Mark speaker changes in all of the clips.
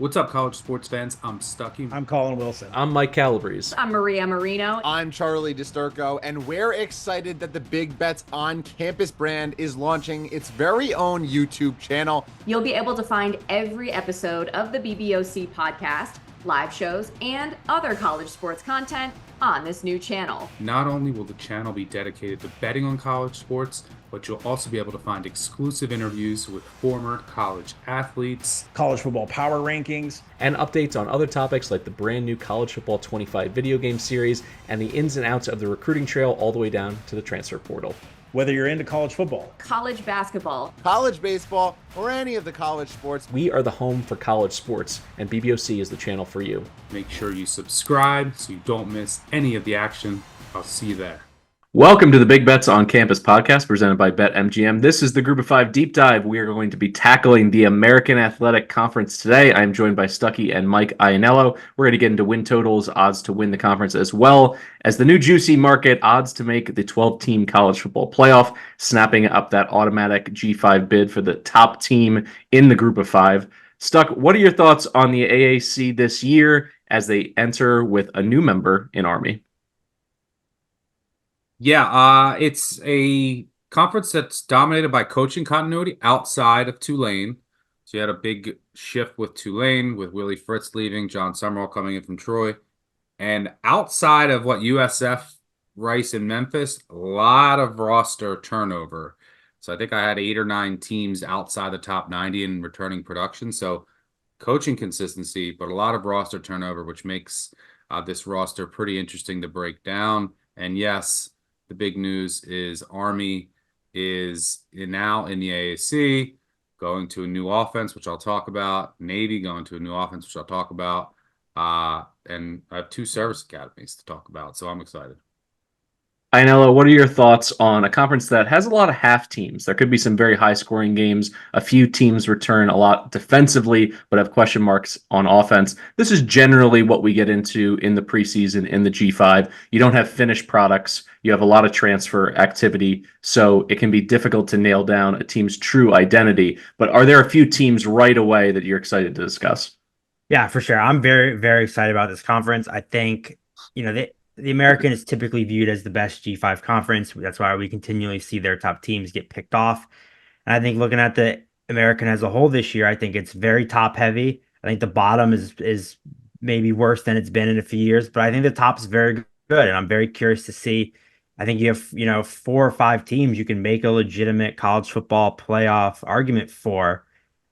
Speaker 1: What's up, college sports fans? I'm Stucky.
Speaker 2: I'm Colin Wilson.
Speaker 3: I'm Mike Calabrese.
Speaker 4: I'm Maria Marino.
Speaker 5: I'm Charlie DiSturco, and we're excited that the Big Bets on Campus brand is launching its very own YouTube channel.
Speaker 4: You'll be able to find every episode of the BBOC podcast, live shows, and other college sports content on this new channel.
Speaker 1: Not only will the channel be dedicated to betting on college sports, but you'll also be able to find exclusive interviews with former college athletes,
Speaker 2: College football power rankings,
Speaker 3: and updates on other topics like the brand new College Football 25 video game series and the ins and outs of the recruiting trail all the way down to the transfer portal.
Speaker 2: whether you're into college football,
Speaker 4: college basketball,
Speaker 5: college baseball, or any of the college sports.
Speaker 3: We are the home for college sports, and BBOC is the channel for you.
Speaker 1: Make sure you subscribe so you don't miss any of the action. I'll see you there.
Speaker 3: Welcome to the Big Bets on Campus podcast presented by BetMGM. This is the Group of Five Deep Dive. We are going to be tackling the American Athletic Conference today. I'm joined by Stucky and Mike Iannello. We're going to get into win totals, odds to win the conference, as well as the new juicy market, odds to make the 12-team college football playoff, snapping up that automatic G5 bid for the top team in the Group of Five. Stuck, what are your thoughts on the AAC this year as they enter with a new member in Army?
Speaker 1: Yeah, it's a conference that's dominated by coaching continuity outside of Tulane. So you had a big shift with Tulane, with Willie Fritz leaving, John Summerall coming in from Troy. And outside of what USF, Rice, and Memphis, a lot of roster turnover. So I think I had 8 or 9 teams outside the top 90 in returning production. So coaching consistency, but a lot of roster turnover, which makes this roster pretty interesting to break down. And yes, the big news is Army is now in the AAC, going to a new offense, which I'll talk about. Navy going to a new offense, which I'll talk about. And I have 2 service academies to talk about, so I'm excited.
Speaker 3: Iannello, what are your thoughts on a conference that has a lot of half teams? There could be some very high-scoring games. A few teams return a lot defensively, but have question marks on offense. This is generally what we get into in the preseason in the G5. You don't have finished products. You have a lot of transfer activity, so it can be difficult to nail down a team's true identity. But are there a few teams right away that you're excited to discuss?
Speaker 6: Yeah, for sure. I'm very, very excited about this conference. I think, the American is typically viewed as the best G5 conference. That's why we continually see their top teams get picked off. And I think looking at the American as a whole this year, I think it's very top heavy. I think the bottom is maybe worse than it's been in a few years, but I think the top is very good. And I'm very curious to see. I think you have, 4 or 5 teams you can make a legitimate college football playoff argument for.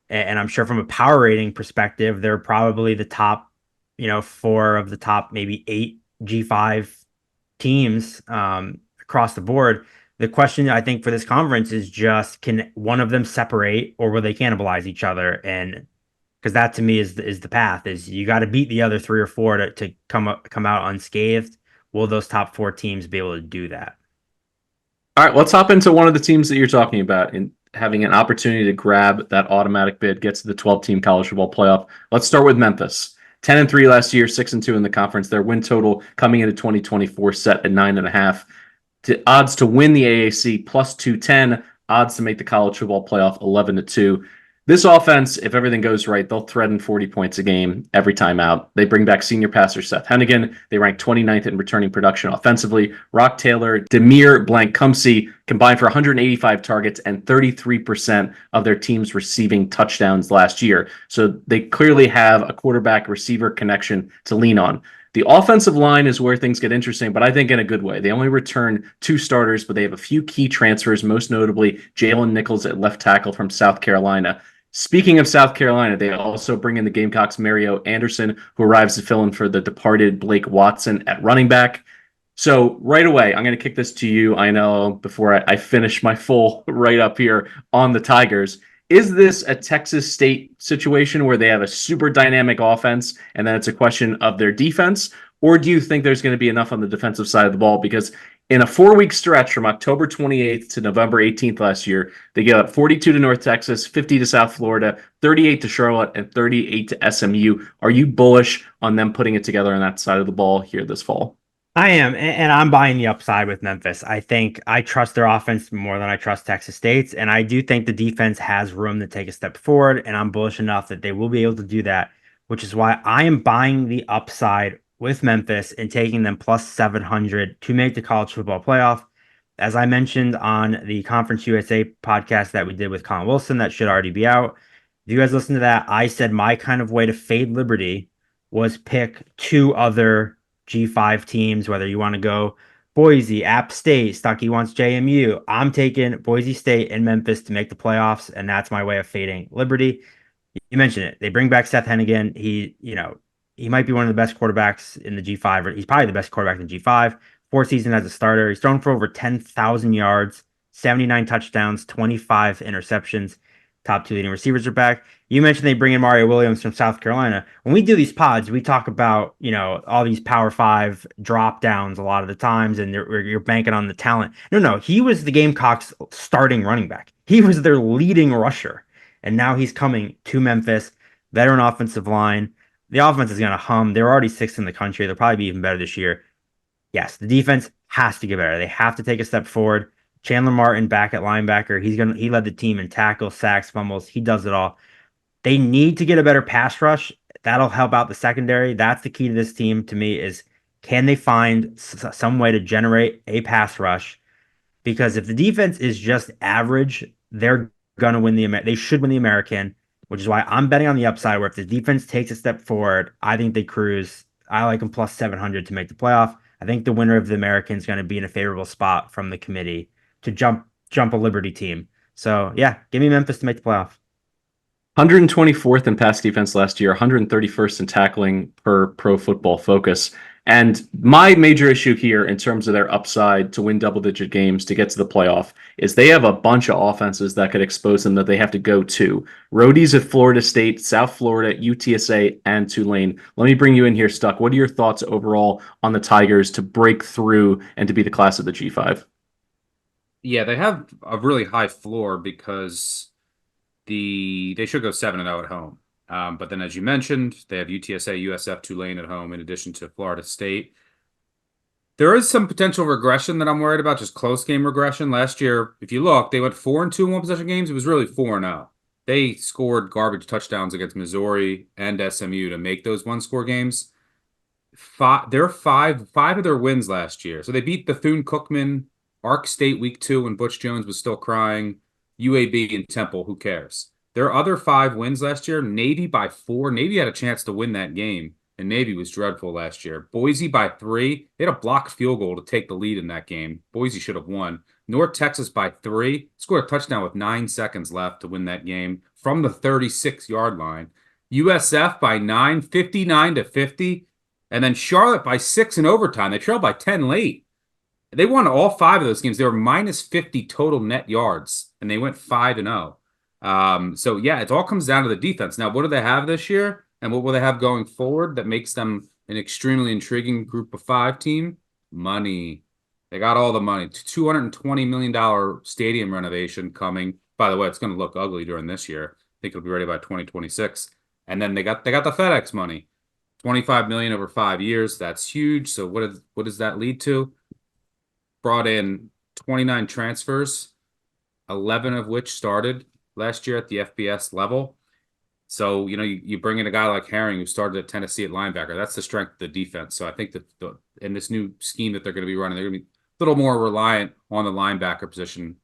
Speaker 6: And I'm sure from a power rating perspective, they're probably the top, 4 of the top maybe 8 G5 teams across the board. The question I think for this conference is just, can one of them separate or will they cannibalize each other? And because that to me is the path, is you got to beat the other 3 or 4 to come out unscathed. Will those top 4 teams be able to do that?
Speaker 3: All right, let's hop into one of the teams that you're talking about in having an opportunity to grab that automatic bid, get to the 12-team college football playoff. Let's start with Memphis. 10-3 last year, 6-2 in the conference. Their win total coming into 2024 set at 9.5. Odds to win the AAC plus 210. Odds to make the college football playoff 11-2. This offense, if everything goes right, they'll threaten 40 points a game every time out. They bring back senior passer Seth Hennigan. They rank 29th in returning production offensively. Rock Taylor, Demir Blancumsey combined for 185 targets and 33% of their team's receiving touchdowns last year. So they clearly have a quarterback-receiver connection to lean on. The offensive line is where things get interesting, but I think in a good way. They only return 2 starters, but they have a few key transfers, most notably Jalen Nichols at left tackle from South Carolina. Speaking of South Carolina, they also bring in the Gamecocks' Mario Anderson, who arrives to fill in for the departed Blake Watson at running back. So right away, I'm going to kick this to you, I know, before I finish my full write-up here on the Tigers. Is this a Texas State situation where they have a super dynamic offense and then it's a question of their defense? Or do you think there's going to be enough on the defensive side of the ball? Because in a 4-week stretch from October 28th to November 18th last year, they gave up 42 to North Texas, 50 to South Florida, 38 to Charlotte, and 38 to SMU. Are you bullish on them putting it together on that side of the ball here this fall?
Speaker 6: I am, and I'm buying the upside with Memphis. I think I trust their offense more than I trust Texas State's, and I do think the defense has room to take a step forward, and I'm bullish enough that they will be able to do that which is why I am buying the upside with Memphis and taking them plus 700 to make the college football playoff. As I mentioned on the Conference USA podcast that we did with Colin Wilson, that should already be out. If you guys listen to that, I said my kind of way to fade Liberty was pick two other G5 teams, whether you want to go Boise, App State, Stuckey wants JMU. I'm taking Boise State and Memphis to make the playoffs, and that's my way of fading Liberty. You mentioned it. They bring back Seth Hennigan. He might be one of the best quarterbacks in the G5, or he's probably the best quarterback in the G5. 4 seasons as a starter. He's thrown for over 10,000 yards, 79 touchdowns, 25 interceptions. Top two leading receivers are back. You mentioned they bring in Mario Williams from South Carolina. When we do these pods, we talk about, all these Power 5 drop downs a lot of the times, and you're banking on the talent. No, he was the Gamecocks starting running back. He was their leading rusher. And now he's coming to Memphis, veteran offensive line. The offense is going to hum. They're already sixth in the country. They'll probably be even better this year. Yes, the defense has to get better. They have to take a step forward. Chandler Martin back at linebacker. He led the team in tackles, sacks, fumbles. He does it all. They need to get a better pass rush. That'll help out the secondary. That's the key to this team to me is, can they find some way to generate a pass rush? Because if the defense is just average, they're going to win they should win the American, which is why I'm betting on the upside, where if the defense takes a step forward, I think they cruise. I like them plus 700 to make the playoff. I think the winner of the American is going to be in a favorable spot from the committee to jump a Liberty team. So yeah, give me Memphis to make the playoff.
Speaker 3: 124th in pass defense last year, 131st in tackling per Pro Football Focus. And my major issue here in terms of their upside to win double-digit games to get to the playoff is they have a bunch of offenses that could expose them that they have to go to. Roadies at Florida State, South Florida, UTSA, and Tulane. Let me bring you in here, Stuck. What are your thoughts overall on the Tigers to break through and to be the class of the G5?
Speaker 1: Yeah, they have a really high floor because they should go 7-0 at home. But then, as you mentioned, they have UTSA, USF, Tulane at home, in addition to Florida State. There is some potential regression that I'm worried about, just close game regression. Last year, if you look, they went 4-2 in one-possession games. It was really 4-0. They scored garbage touchdowns against Missouri and SMU to make those one-score games. Five of their wins last year. So they beat Bethune-Cookman, Ark State week 2 when Butch Jones was still crying, UAB and Temple, who cares? Their other 5 wins last year, Navy by 4. Navy had a chance to win that game, and Navy was dreadful last year. Boise by 3. They had a blocked field goal to take the lead in that game. Boise should have won. North Texas by 3. Scored a touchdown with 9 seconds left to win that game from the 36-yard line. USF by 9, 59-50. And then Charlotte by 6 in overtime. They trailed by 10 late. They won all 5 of those games. They were minus 50 total net yards, and they went 5-0. So yeah, it all comes down to the defense. Now, what do they have this year, and what will they have going forward that makes them an extremely intriguing group of 5 team? Money. They got all the money. $220 million stadium renovation coming. By the way, it's going to look ugly during this year. I think it'll be ready by 2026. And then they got the FedEx money, $25 million over 5 years. That's huge. So what does that lead to? Brought in 29 transfers, 11 of which started last year at the FBS level. So, you bring in a guy like Herring who started at Tennessee at linebacker. That's the strength of the defense. So I think that in this new scheme that they're going to be running, they're going to be a little more reliant on the linebacker position.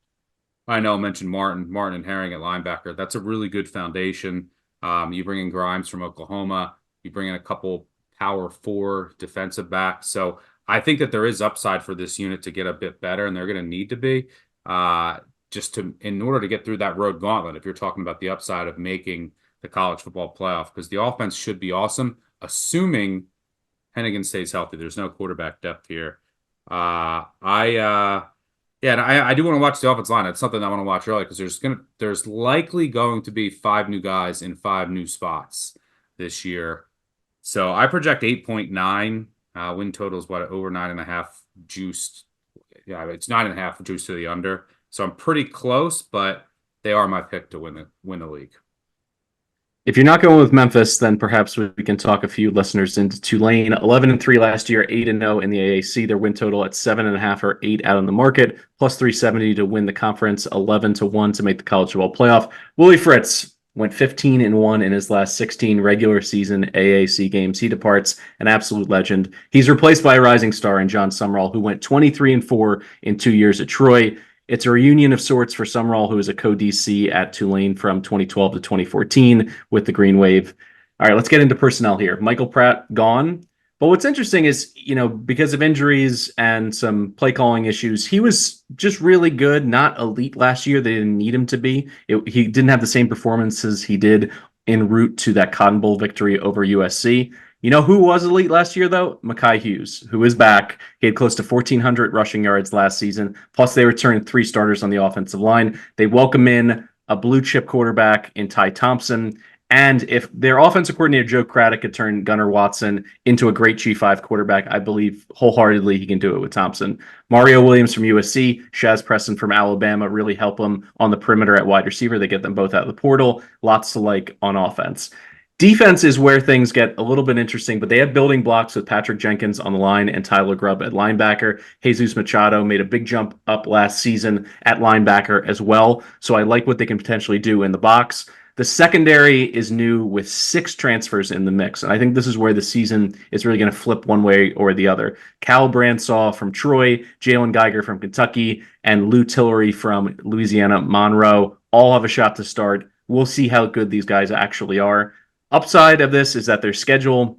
Speaker 1: I know I mentioned Martin and Herring at linebacker. That's a really good foundation. You bring in Grimes from Oklahoma. You bring in a couple power 4 defensive backs. So I think that there is upside for this unit to get a bit better, and they're going to need to be in order to get through that road gauntlet. If you're talking about the upside of making the college football playoff, because the offense should be awesome, assuming Hennigan stays healthy. There's no quarterback depth here. I do want to watch the offensive line. It's something I want to watch early because there's likely going to be 5 new guys in 5 new spots this year. So I project 8.9. Win total is over 9.5 juiced. Yeah, it's 9.5 juiced to the under. So I'm pretty close, but they are my pick to win the league.
Speaker 3: If you're not going with Memphis, then perhaps we can talk a few listeners into Tulane. 11-3 last year, 8-0 in the AAC. Their win total at 7.5 or 8 out on the market, plus 370 to win the conference, 11-1 to make the college football playoff. Willie Fritz, went 15-1 in his last 16 regular season AAC games. He departs an absolute legend. He's replaced by a rising star in John Summerall, who went 23-4 in 2 years at Troy. It's a reunion of sorts for Summerall, who was a co-DC at Tulane from 2012 to 2014 with the Green Wave. All right, let's get into personnel here. Michael Pratt gone. But what's interesting is, because of injuries and some play calling issues, he was just really good, not elite last year. They didn't need him to be. He didn't have the same performances he did en route to that Cotton Bowl victory over USC. You know who was elite last year, though? Mekhi Hughes, who is back. He had close to 1,400 rushing yards last season. Plus, they returned 3 starters on the offensive line. They welcome in a blue chip quarterback in Ty Thompson. And if their offensive coordinator, Joe Craddock, could turn Gunnar Watson into a great G5 quarterback, I believe wholeheartedly he can do it with Thompson. Mario Williams from USC, Shaz Preston from Alabama really help them on the perimeter at wide receiver. They get them both out of the portal. Lots to like on offense. Defense is where things get a little bit interesting, but they have building blocks with Patrick Jenkins on the line and Tyler Grubb at linebacker. Jesus Machado made a big jump up last season at linebacker as well. So I like what they can potentially do in the box. The secondary is new with 6 transfers in the mix. And I think this is where the season is really going to flip one way or the other. Cal Bransaw from Troy, Jalen Geiger from Kentucky, and Lou Tillery from Louisiana Monroe all have a shot to start. We'll see how good these guys actually are. Upside of this is that their schedule,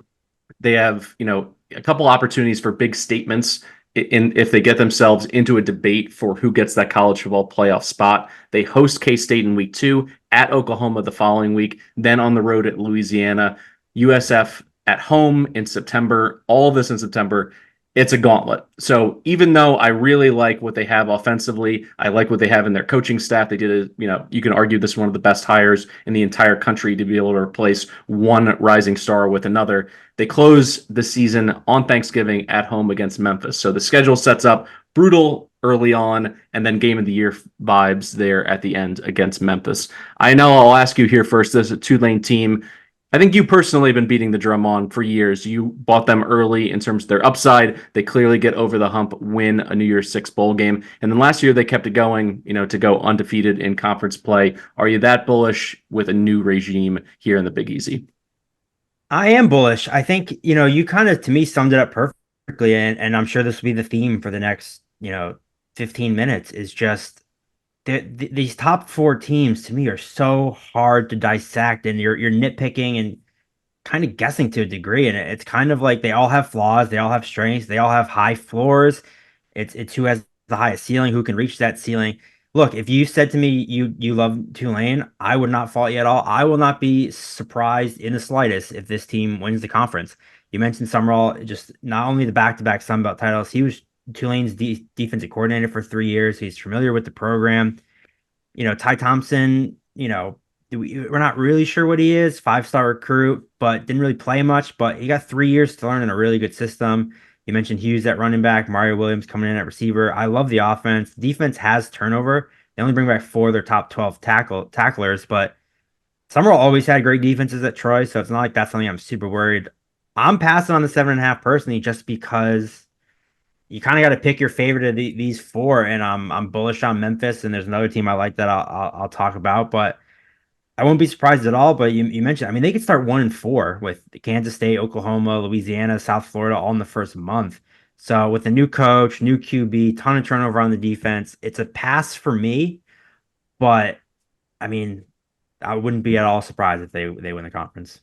Speaker 3: they have, a couple opportunities for big statements if they get themselves into a debate for who gets that college football playoff spot. They host K-State in week 2, at Oklahoma the following week, then on the road at Louisiana, USF at home in September, all of this in September. It's a gauntlet. So even though I really like what they have offensively, I like what they have in their coaching staff. They did you can argue this is one of the best hires in the entire country to be able to replace one rising star with another. They close the season on Thanksgiving at home against Memphis. So the schedule sets up brutal early on and then game of the year vibes there at the end against Memphis. I know I'll ask you here first, as a Tulane team, I think you personally have been beating the drum on for years. You bought them early in terms of their upside. They clearly get over the hump, win a New Year's Six bowl game. And then last year they kept it going, to go undefeated in conference play. Are you that bullish with a new regime here in the Big Easy?
Speaker 6: I am bullish. I think, you kind of, to me, summed it up perfectly. And I'm sure this will be the theme for the next, 15 minutes is just these top 4 teams to me are so hard to dissect, and you're nitpicking and kind of guessing to a degree. And it's kind of like they all have flaws, they all have strengths, they all have high floors. It's who has the highest ceiling, who can reach that ceiling. Look, if you said to me you love Tulane, I would not fault you at all. I will not be surprised in the slightest if this team wins the conference. You mentioned Summerall, just not only the back-to-back Sun Belt titles, he was Tulane's defensive coordinator for 3 years. He's familiar with the program. Ty Thompson, we're not really sure what he is. 5-star recruit, but didn't really play much. But he got 3 years to learn in a really good system. You mentioned Hughes at running back, Mario Williams coming in at receiver. I love the offense. Defense has turnover. They only bring back 4 of their top 12 tacklers, but Summerall always had great defenses at Troy, so it's not like that's something I'm super worried. I'm passing on the 7.5 personally, just because you kind of got to pick your favorite of these 4, and I'm bullish on Memphis, and there's another team I like that I'll talk about, but I won't be surprised at all. But you mentioned, they could start 1-4 with Kansas State, Oklahoma, Louisiana, South Florida all in the first month. So with a new coach, new QB, ton of turnover on the defense, it's a pass for me. But I wouldn't be at all surprised if they win the conference.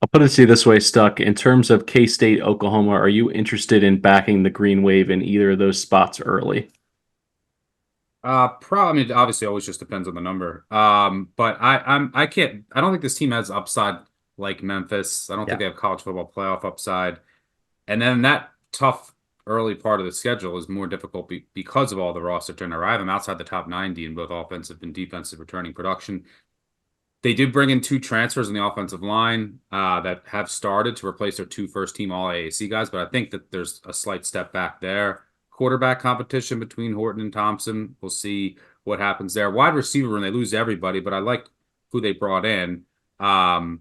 Speaker 3: I'll put it to you this way, Stuck. In terms of K-State, Oklahoma, are you interested in backing the Green Wave in either of those spots early?
Speaker 1: Probably. Obviously, always just depends on the number. But I don't think this team has upside like Memphis. I don't think they have college football playoff upside. And then that tough early part of the schedule is more difficult because of all the roster turnover. I have them outside the top 90 in both offensive and defensive returning production. They did bring in 2 transfers on the offensive line that have started to replace their 2 first-team All-AAC guys, but I think that there's a slight step back there. Quarterback competition between Horton and Thompson. We'll see what happens there. Wide receiver, and they lose everybody, but I like who they brought in. Mario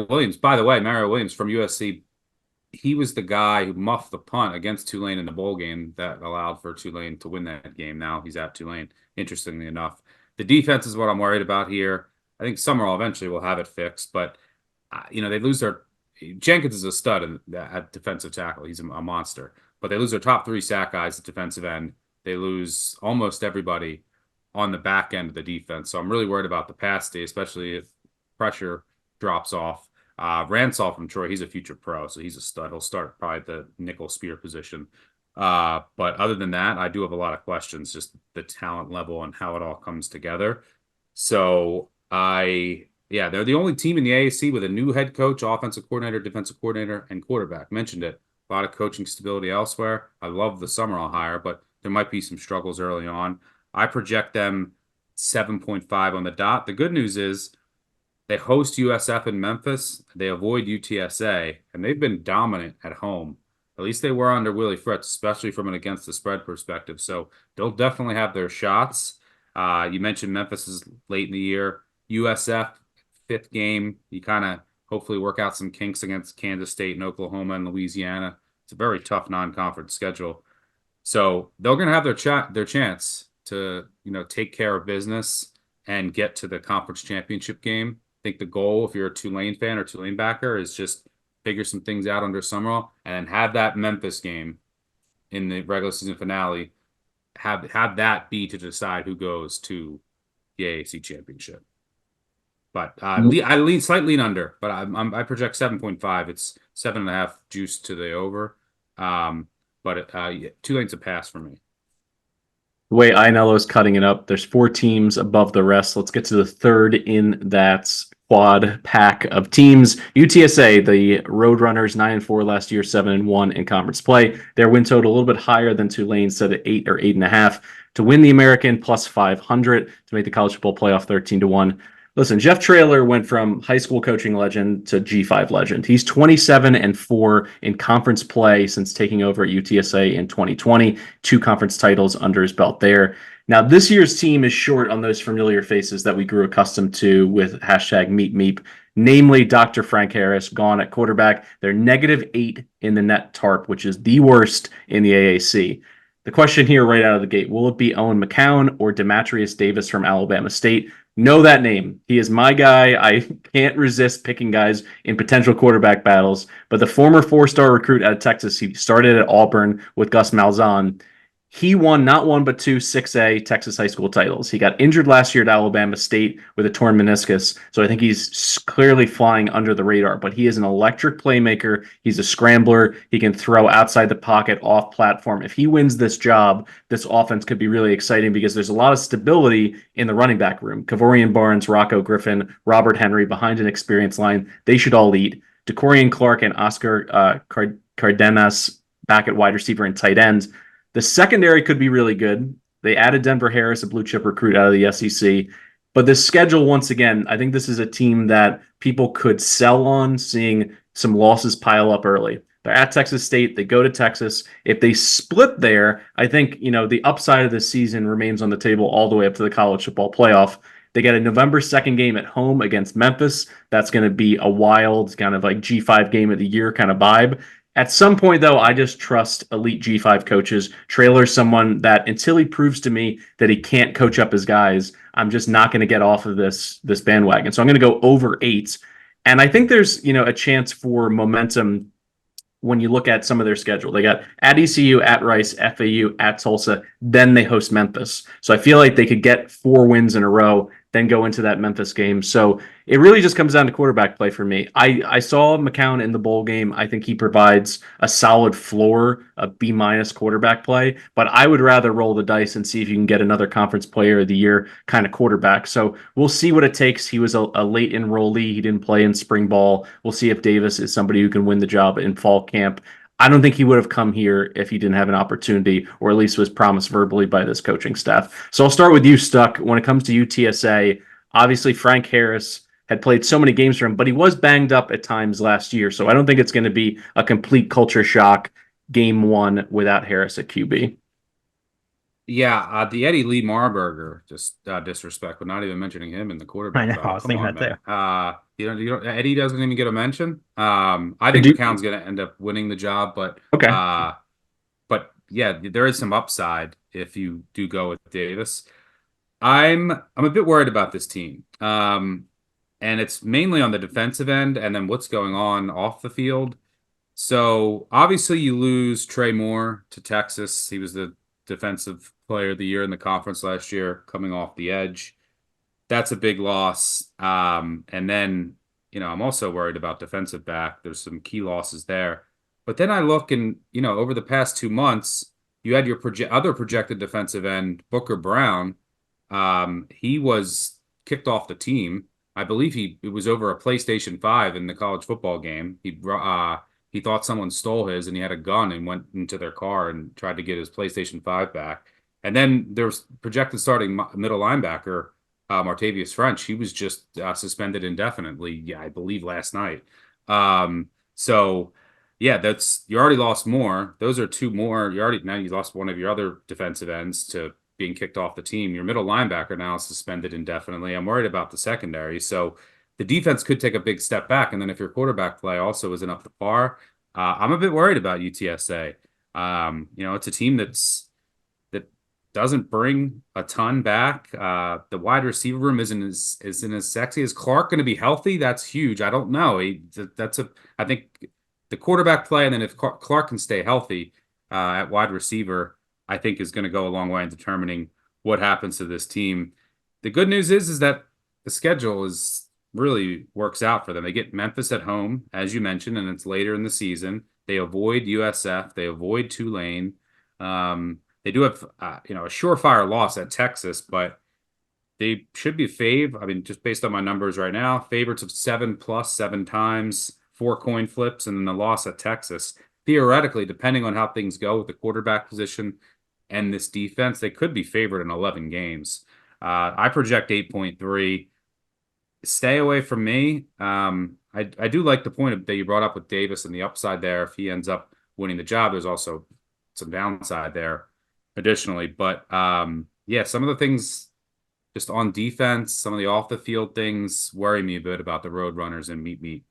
Speaker 1: Williams, by the way, Mario Williams from USC, he was the guy who muffed the punt against Tulane in the bowl game that allowed for Tulane to win that game. Now he's at Tulane, interestingly enough. The defense is what I'm worried about here. I think Summerall eventually will have it fixed, but they lose their Jenkins is a stud at defensive tackle. He's a monster, but they lose their top 3 sack guys at defensive end. They lose almost everybody on the back end of the defense. So I'm really worried about the pass day, especially if pressure drops off. Ransall from Troy, he's a future pro, so he's a stud. He'll start probably the nickel spear position. But other than that, I do have a lot of questions, just the talent level and how it all comes together. So they're the only team in the AAC with a new head coach, offensive coordinator, defensive coordinator, and quarterback. Mentioned it. A lot of coaching stability elsewhere. I love the Summerall hire, but there might be some struggles early on. I project them 7.5 on the dot. The good news is they host USF in Memphis. They avoid UTSA, and they've been dominant at home. At least they were under Willie Fritz, especially from an against the spread perspective. So they'll definitely have their shots. You mentioned Memphis is late in the year. USF, 5th game. You kind of hopefully work out some kinks against Kansas State and Oklahoma and Louisiana. It's a very tough non-conference schedule. So they're going to have their chance to take care of business and get to the conference championship game. I think the goal, if you're a Tulane fan or Tulane backer, is just figure some things out under Summerall and then have that Memphis game in the regular season finale. Have that be to decide who goes to the AAC championship. But I lean under, but I project 7.5. It's 7.5 juice to the over. But Tulane's a pass for me.
Speaker 3: The way Ionello is cutting it up, there's 4 teams above the rest. Let's get to the third in that quad pack of teams. UTSA, the Roadrunners, 9-4 last year, 7-1 in conference play. Their win total a little bit higher than Tulane, set at 8 or 8.5 to win the American, plus 500 to make the college football playoff, 13-1. Listen, Jeff Traylor went from high school coaching legend to G5 legend. He's 27-4 in conference play since taking over at UTSA in 2020. 2 conference titles under his belt there. Now, this year's team is short on those familiar faces that we grew accustomed to with hashtag #MeepMeep, namely Dr. Frank Harris, gone at quarterback. They're -8 in the net TARP, which is the worst in the AAC. The question here right out of the gate, will it be Owen McCown or Demetrius Davis from Alabama State? Know that name. He is my guy. I can't resist picking guys in potential quarterback battles. But the former 4-star recruit out of Texas, he started at Auburn with Gus Malzahn. He won not 1 but 2 6A Texas high school titles. He got injured last year at Alabama State with a torn meniscus, so I think he's clearly flying under the radar. But he is an electric playmaker. He's a scrambler. He can throw outside the pocket, off platform. If he wins this job, this offense could be really exciting because there's a lot of stability in the running back room. Kavorian Barnes, Rocco Griffin, Robert Henry behind an experienced line. They should all eat. DeCorian Clark and Oscar Cardenas back at wide receiver and tight end. The secondary could be really good. They added Denver Harris, a blue chip recruit out of the SEC. But the schedule, once again, I think this is a team that people could sell on, seeing some losses pile up early. They're at Texas State. They go to Texas. If they split there, I think, the upside of the season remains on the table all the way up to the college football playoff. They get a November 2nd game at home against Memphis. That's going to be a wild kind of like G5 game of the year kind of vibe. At some point, though, I just trust elite G5 coaches. Traylor's someone that until he proves to me that he can't coach up his guys, I'm just not going to get off of this bandwagon. So I'm going to go over 8. And I think there's, a chance for momentum when you look at some of their schedule. They got at ECU, at Rice, FAU, at Tulsa, then they host Memphis. So I feel like they could get 4 wins in a row, then go into that Memphis game. So it really just comes down to quarterback play for me. I saw McCown in the bowl game. I think he provides a solid floor, a B- quarterback play, but I would rather roll the dice and see if you can get another conference player of the year kind of quarterback. So we'll see what it takes. He was a late enrollee. He didn't play in spring ball. We'll see if Davis is somebody who can win the job in fall camp. I don't think he would have come here if he didn't have an opportunity, or at least was promised verbally by this coaching staff. So I'll start with you, Stuck. When it comes to UTSA, obviously Frank Harris had played so many games for him, but he was banged up at times last year. So I don't think it's going to be a complete culture shock game 1 without Harris at QB.
Speaker 1: Yeah, the Eddie Lee Marburger, just disrespect, but not even mentioning him in the quarterback.
Speaker 6: I know, I was thinking that
Speaker 1: too. Eddie doesn't even get a mention. I think McCown's going to end up winning the job, but
Speaker 3: okay.
Speaker 1: But yeah, there is some upside if you do go with Davis. I'm a bit worried about this team. And it's mainly on the defensive end and then what's going on off the field. So obviously you lose Trey Moore to Texas. He was the defensive player of the year in the conference last year, coming off the edge. That's a big loss. And then, I'm also worried about defensive back. There's some key losses there. But then I look and, over the past 2 months, you had your other projected defensive end, Booker Brown. He was kicked off the team. I believe it was over a PlayStation 5 in the college football game. He thought someone stole his and he had a gun and went into their car and tried to get his PlayStation 5 back. And then there's projected starting middle linebacker, Martavius French. He was just suspended indefinitely, I believe last night. So yeah, you already lost more. Those are two more. Now you lost one of your other defensive ends to being kicked off the team. Your middle linebacker now is suspended indefinitely. I'm worried about the secondary. So the defense could take a big step back. And then if your quarterback play also isn't up to par, I'm a bit worried about UTSA. It's a team that doesn't bring a ton back. The wide receiver room isn't as sexy. Is Clark going to be healthy? That's huge. I don't know. I think the quarterback play, and then if Clark can stay healthy at wide receiver, I think is going to go a long way in determining what happens to this team. The good news is that the schedule really works out for them. They get Memphis at home, as you mentioned, and it's later in the season. They avoid USF. They avoid Tulane. They do have a surefire loss at Texas, but they should be just based on my numbers right now, favorites of 7+ 7 times, 4 coin flips, and then the loss at Texas. Theoretically, depending on how things go with the quarterback position and this defense, they could be favored in 11 games. I project 8.3. Stay away from me. I do like the point that you brought up with Davis and the upside there. If he ends up winning the job, there's also some downside there additionally. But some of the things just on defense, some of the off the field things worry me a bit about the Roadrunners and meet.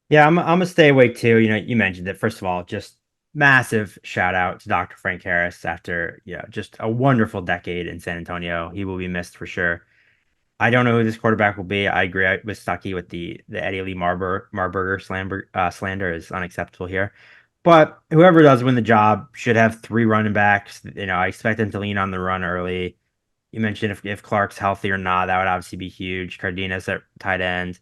Speaker 6: Yeah, I'm gonna stay away too. You mentioned it. First of all, just massive shout out to Dr. Frank Harris after just a wonderful decade in San Antonio. He will be missed for sure. I don't know who this quarterback will be. I agree with Stuckey with the Eddie Lee Marburger slander is unacceptable here. But whoever does win the job should have 3 running backs. I expect them to lean on the run early. You mentioned if Clark's healthy or not, that would obviously be huge. Cardenas at tight end.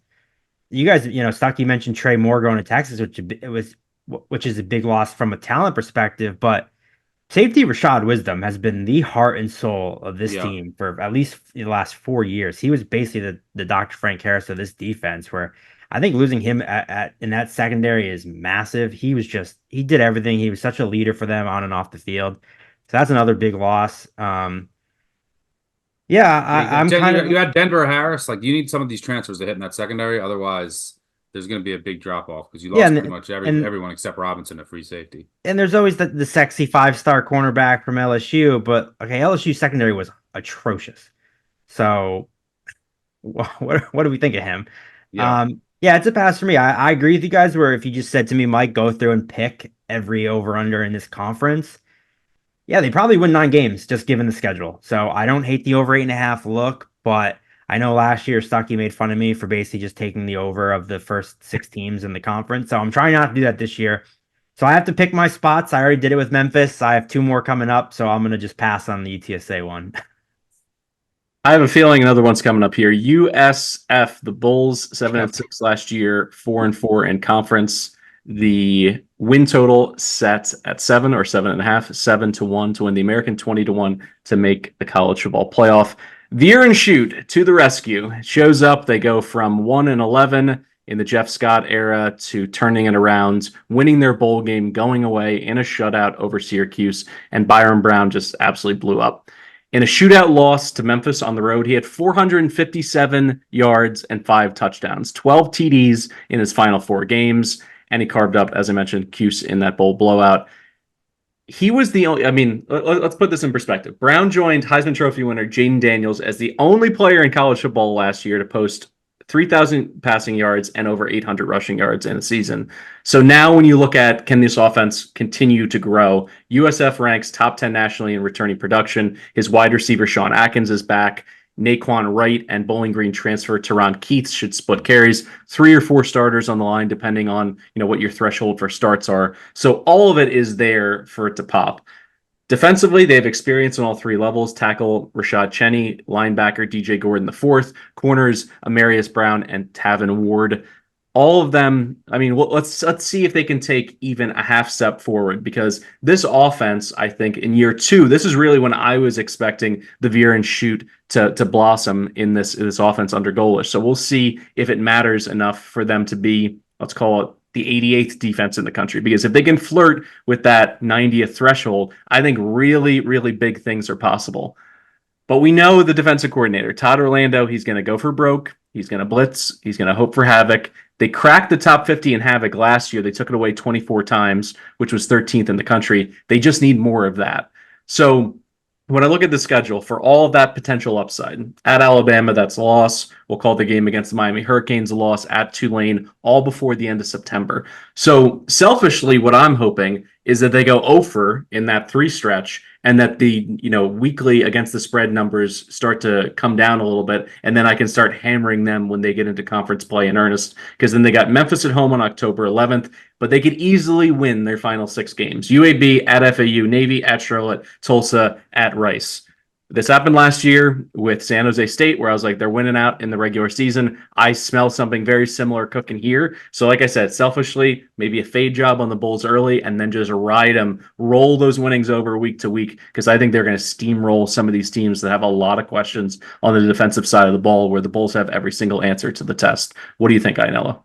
Speaker 6: You guys, Stuckey mentioned Trey Moore going to Texas, which is a big loss from a talent perspective, but safety Rashad Wisdom has been the heart and soul of this team for at least the last 4 years. He was basically the Dr. Frank Harris of this defense, where I think losing him in that secondary is massive. He did everything. He was such a leader for them on and off the field. So that's another big loss. You
Speaker 1: had Denver Harris. Like, you need some of these transfers to hit in that secondary. Otherwise, there's going to be a big drop off because you lost pretty much everyone except Robinson at free safety.
Speaker 6: And there's always the sexy 5-star cornerback from LSU, but LSU secondary was atrocious. So what do we think of him? It's a pass for me. I agree with you guys where if you just said to me, Mike, go through and pick every over-under in this conference, they probably win 9 games just given the schedule. So I don't hate the over 8.5 look, but I know last year Stuckey made fun of me for basically just taking the over of the first 6 teams in the conference. So I'm trying not to do that this year. So I have to pick my spots. I already did it with Memphis. I have 2 more coming up, so I'm going to just pass on the UTSA one.
Speaker 3: I have a feeling another one's coming up here. USF, the Bulls, 7-6 last year, 4-4 in conference. The win total set at 7 or 7.5, 7-1 to win the American, 20-1 to make the college football playoff. Veer and Shoot to the rescue. Shows up. They go from 1-11 in the Jeff Scott era to turning it around, winning their bowl game, going away in a shutout over Syracuse, and Byron Brown just absolutely blew up. In a shootout loss to Memphis on the road, he had 457 yards and 5 touchdowns, 12 TDs in his final 4 games, and he carved up, as I mentioned, Cuse in that bowl blowout. He was the only, let's put this in perspective. Brown joined Heisman Trophy winner Jaden Daniels as the only player in college football last year to post 3,000 passing yards and over 800 rushing yards in a season. So now when you look at, can this offense continue to grow? USF ranks top 10 nationally in returning production. His wide receiver, Sean Atkins, is back. Naquan Wright and Bowling Green transfer Teron Keith should split carries. 3 or 4 starters on the line, depending on what your threshold for starts are. So all of it is there for it to pop. Defensively, they have experience on all 3 levels. Tackle Rashad Cheney, linebacker DJ Gordon IV, corners Amarius Brown and Tavin Ward. All of them, I mean, let's see if they can take even a half step forward, because this offense, I think in year 2, this is really when I was expecting the veer and shoot to blossom in this offense under Golish. So we'll see if it matters enough for them to be, let's call it, the 88th defense in the country, because if they can flirt with that 90th threshold, I think really, really big things are possible. But we know the defensive coordinator, Todd Orlando, he's going to go for broke. He's going to blitz. He's going to hope for havoc. They cracked the top 50 in havoc last year. They took it away 24 times, which was 13th in the country. They just need more of that. So when I look at the schedule for all of that potential upside, at Alabama, that's a loss. We'll call the game against the Miami Hurricanes a loss, at Tulane, all before the end of September. So selfishly, what I'm hoping is that they go 0 in that 3 stretch, and that the weekly against the spread numbers start to come down a little bit, and then I can start hammering them when they get into conference play in earnest, because then they got Memphis at home on October 11th, but they could easily win their final 6 games. UAB, at FAU, Navy, at Charlotte, Tulsa, at Rice. This happened last year with San Jose State, where I was like, they're winning out in the regular season. I smell something very similar cooking here. So like I said, selfishly, maybe a fade job on the Bulls early, and then just ride them, roll those winnings over week to week, because I think they're going to steamroll some of these teams that have a lot of questions on the defensive side of the ball, where the Bulls have every single answer to the test. What do you think, Ainello?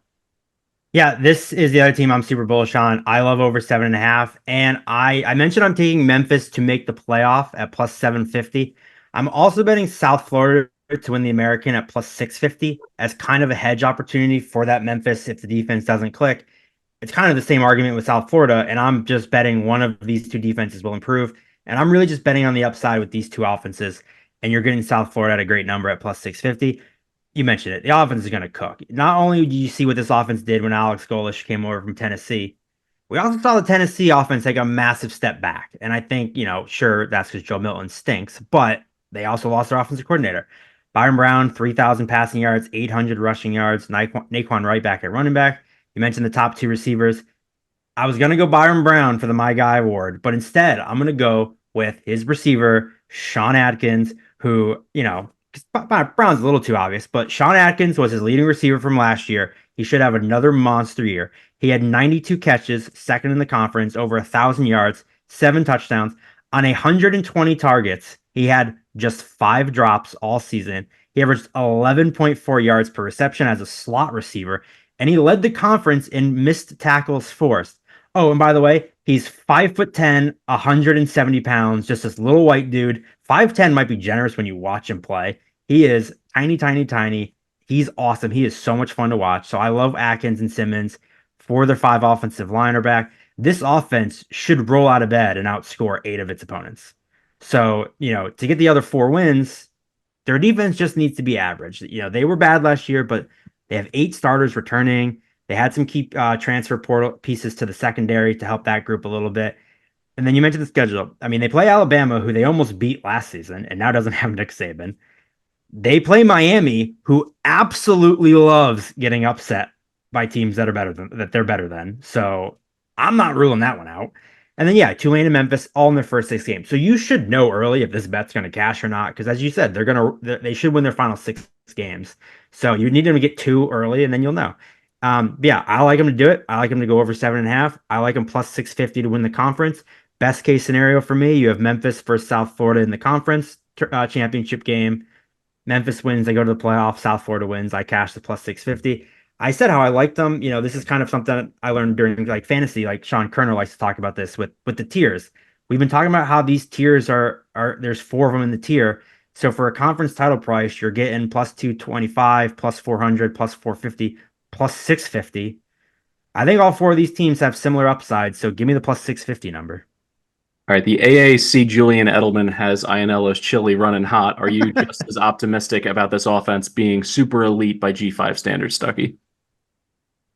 Speaker 6: Yeah, this is the other team I'm super bullish on. I love over 7.5. And I mentioned I'm taking Memphis to make the playoff at plus 750. I'm also betting South Florida to win the American at plus 650 as kind of a hedge opportunity for that Memphis if the defense doesn't click. It's kind of the same argument with South Florida, and I'm just betting one of these 2 defenses will improve. And I'm really just betting on the upside with these 2 offenses. And you're getting South Florida at a great number at plus 650. You mentioned it. The offense is going to cook. Not only do you see what this offense did when Alex Golish came over from Tennessee, we also saw the Tennessee offense take a massive step back. And I think, sure, that's because Joe Milton stinks, but they also lost their offensive coordinator. Byron Brown, 3,000 passing yards, 800 rushing yards, Naquan Wright back at running back. You mentioned the top 2 receivers. I was going to go Byron Brown for the My Guy award, but instead I'm going to go with his receiver, Sean Atkins, who, Brown's a little too obvious, but Sean Atkins was his leading receiver from last year. He should have another monster year. He had 92 catches, second in the conference, over 1,000 yards, 7 touchdowns. On 120 targets, he had just 5 drops all season. He averaged 11.4 yards per reception as a slot receiver, and he led the conference in missed tackles forced. Oh, and by the way, he's 5'10", 170 pounds, just this little white dude. 5'10" might be generous when you watch him play. He is tiny, tiny, tiny. He's awesome. He is so much fun to watch. So I love Atkins and Simmons for their 5 offensive liner back. This offense should roll out of bed and outscore 8 of its opponents. So, to get the other 4 wins, their defense just needs to be average. They were bad last year, but they have 8 starters returning. They had some key transfer portal pieces to the secondary to help that group a little bit. And then you mentioned the schedule. I mean, they play Alabama, who they almost beat last season and now doesn't have Nick Saban. They play Miami, who absolutely loves getting upset by teams that they're better than. So I'm not ruling that one out. And then, Tulane and Memphis all in their first 6 games. So you should know early if this bet's going to cash or not, because as you said, they should win their final 6 games. So you need them to get 2 early, and then you'll know. I like them to do it. I like them to go over 7.5. I like them plus 650 to win the conference. Best case scenario for me, you have Memphis versus South Florida in the conference championship game. Memphis wins, they go to the playoffs. South Florida wins. I cash the plus 650. I said how I liked them. This is kind of something I learned during fantasy. Like Sean Kerner likes to talk about this with the tiers. We've been talking about how these tiers are there's 4 of them in the tier. So for a conference title price, you're getting plus 225, plus 400, plus 450, plus 650. I think all 4 of these teams have similar upsides. So give me the plus 650 number.
Speaker 3: All right, the AAC Julian Edelman has Ionella's chili running hot. Are you just as optimistic about this offense being super elite by G5 standards, Stucky?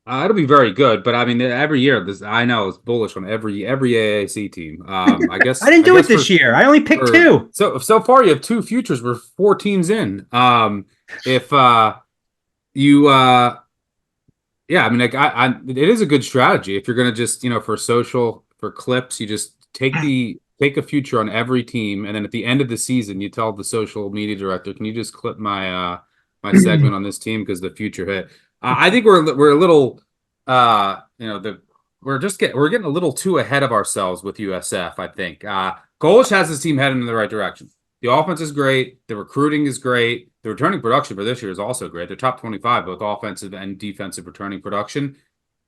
Speaker 1: It'll be very good, but I mean, every year I know it's bullish on every AAC team. I guess
Speaker 6: I didn't do
Speaker 1: I
Speaker 6: it
Speaker 1: guess
Speaker 6: this year. I only picked two.
Speaker 1: So far you have two futures. We're 4 teams in. If you yeah, I mean, like it is a good strategy if you're gonna just for social for clips, you just take a future on every team, and then at the end of the season, you tell the social media director, "Can you just clip my my segment on this team because the future hit." I think we're a little we're getting a little too ahead of ourselves with USF. I think Golish has his team heading in the right direction. The offense is great. The recruiting is great. The returning production for this year is also great. They're top 25 both offensive and defensive returning production.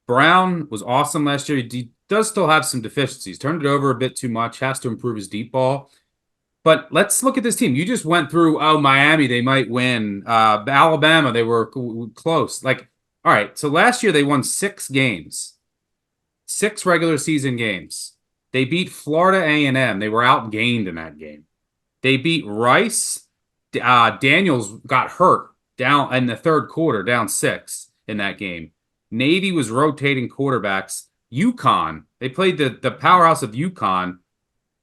Speaker 1: Brown was awesome last year. He does still have some deficiencies. Turned it over a bit too much. Has to improve his deep ball. But let's look at this team. You just went through, Miami, they might win. Alabama, they were close. Like, all right, so last year they won 6 games. 6 regular season games. They beat Florida A&M. They were outgained in that game. They beat Rice. Daniels got hurt down in the third quarter, down 6 in that game. Navy was rotating quarterbacks. UConn, they played the powerhouse of UConn.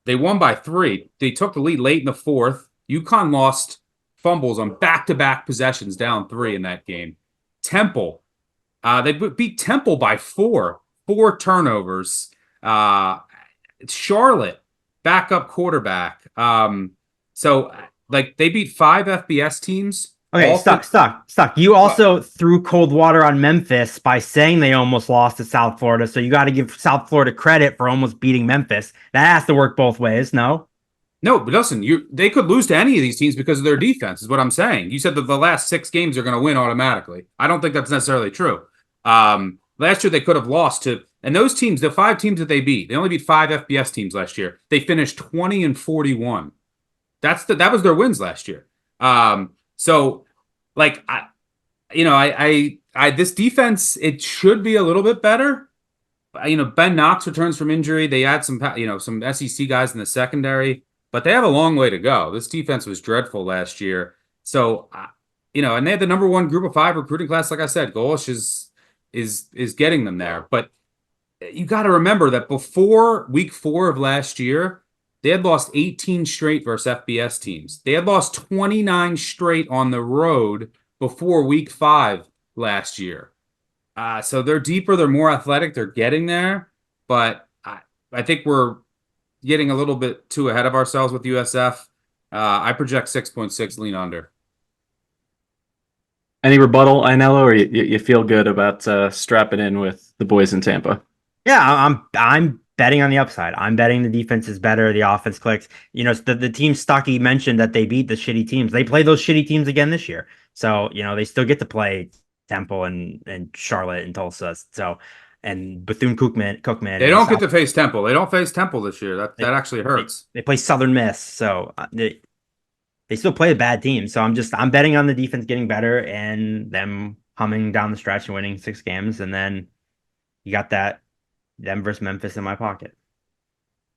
Speaker 1: They won by 3. They took the lead late in the fourth. UConn lost fumbles on back-to-back possessions, down 3 in that game. Temple, they beat Temple by 4 turnovers. Charlotte, backup quarterback. So like they beat 5 FBS teams.
Speaker 6: Okay, stuck. You also threw cold water on Memphis by saying they almost lost to South Florida. So you got to give South Florida credit for almost beating Memphis. That has to work both ways, no?
Speaker 1: No, but listen, they could lose to any of these teams because of their defense, is what I'm saying. You said that the last 6 games are going to win automatically. I don't think that's necessarily true. Last year they could have lost to, and those teams, the 5 teams that they beat, they only beat 5 FBS teams last year. They finished 20-41. That was their wins last year. So, like, this defense, it should be a little bit better. Ben Knox returns from injury. They add some SEC guys in the secondary, but they have a long way to go. This defense was dreadful last year. So, and they had the number 1 group of 5 recruiting class. Like I said, Golish is getting them there. But you got to remember that before week 4 of last year, they had lost 18 straight versus FBS teams. They had lost 29 straight on the road before week 5 last year. So they're deeper, they're more athletic, they're getting there. But I think we're getting a little bit too ahead of ourselves with USF. I project 6.6, lean under.
Speaker 3: Any rebuttal, Ainello, or you feel good about strapping in with the boys in Tampa?
Speaker 6: Yeah, I'm betting on the upside. I'm betting the defense is better. The offense clicks. The team Stocky mentioned that they beat the shitty teams. They play those shitty teams again this year. So, they still get to play Temple and Charlotte and Tulsa. So, and Bethune-Cookman.
Speaker 1: They don't get to face Temple. They don't face Temple this year. That actually hurts.
Speaker 6: They play Southern Miss. So they still play a bad team. So I'm betting on the defense getting better and them humming down the stretch and winning 6 games. And then you got that them versus Memphis in my pocket.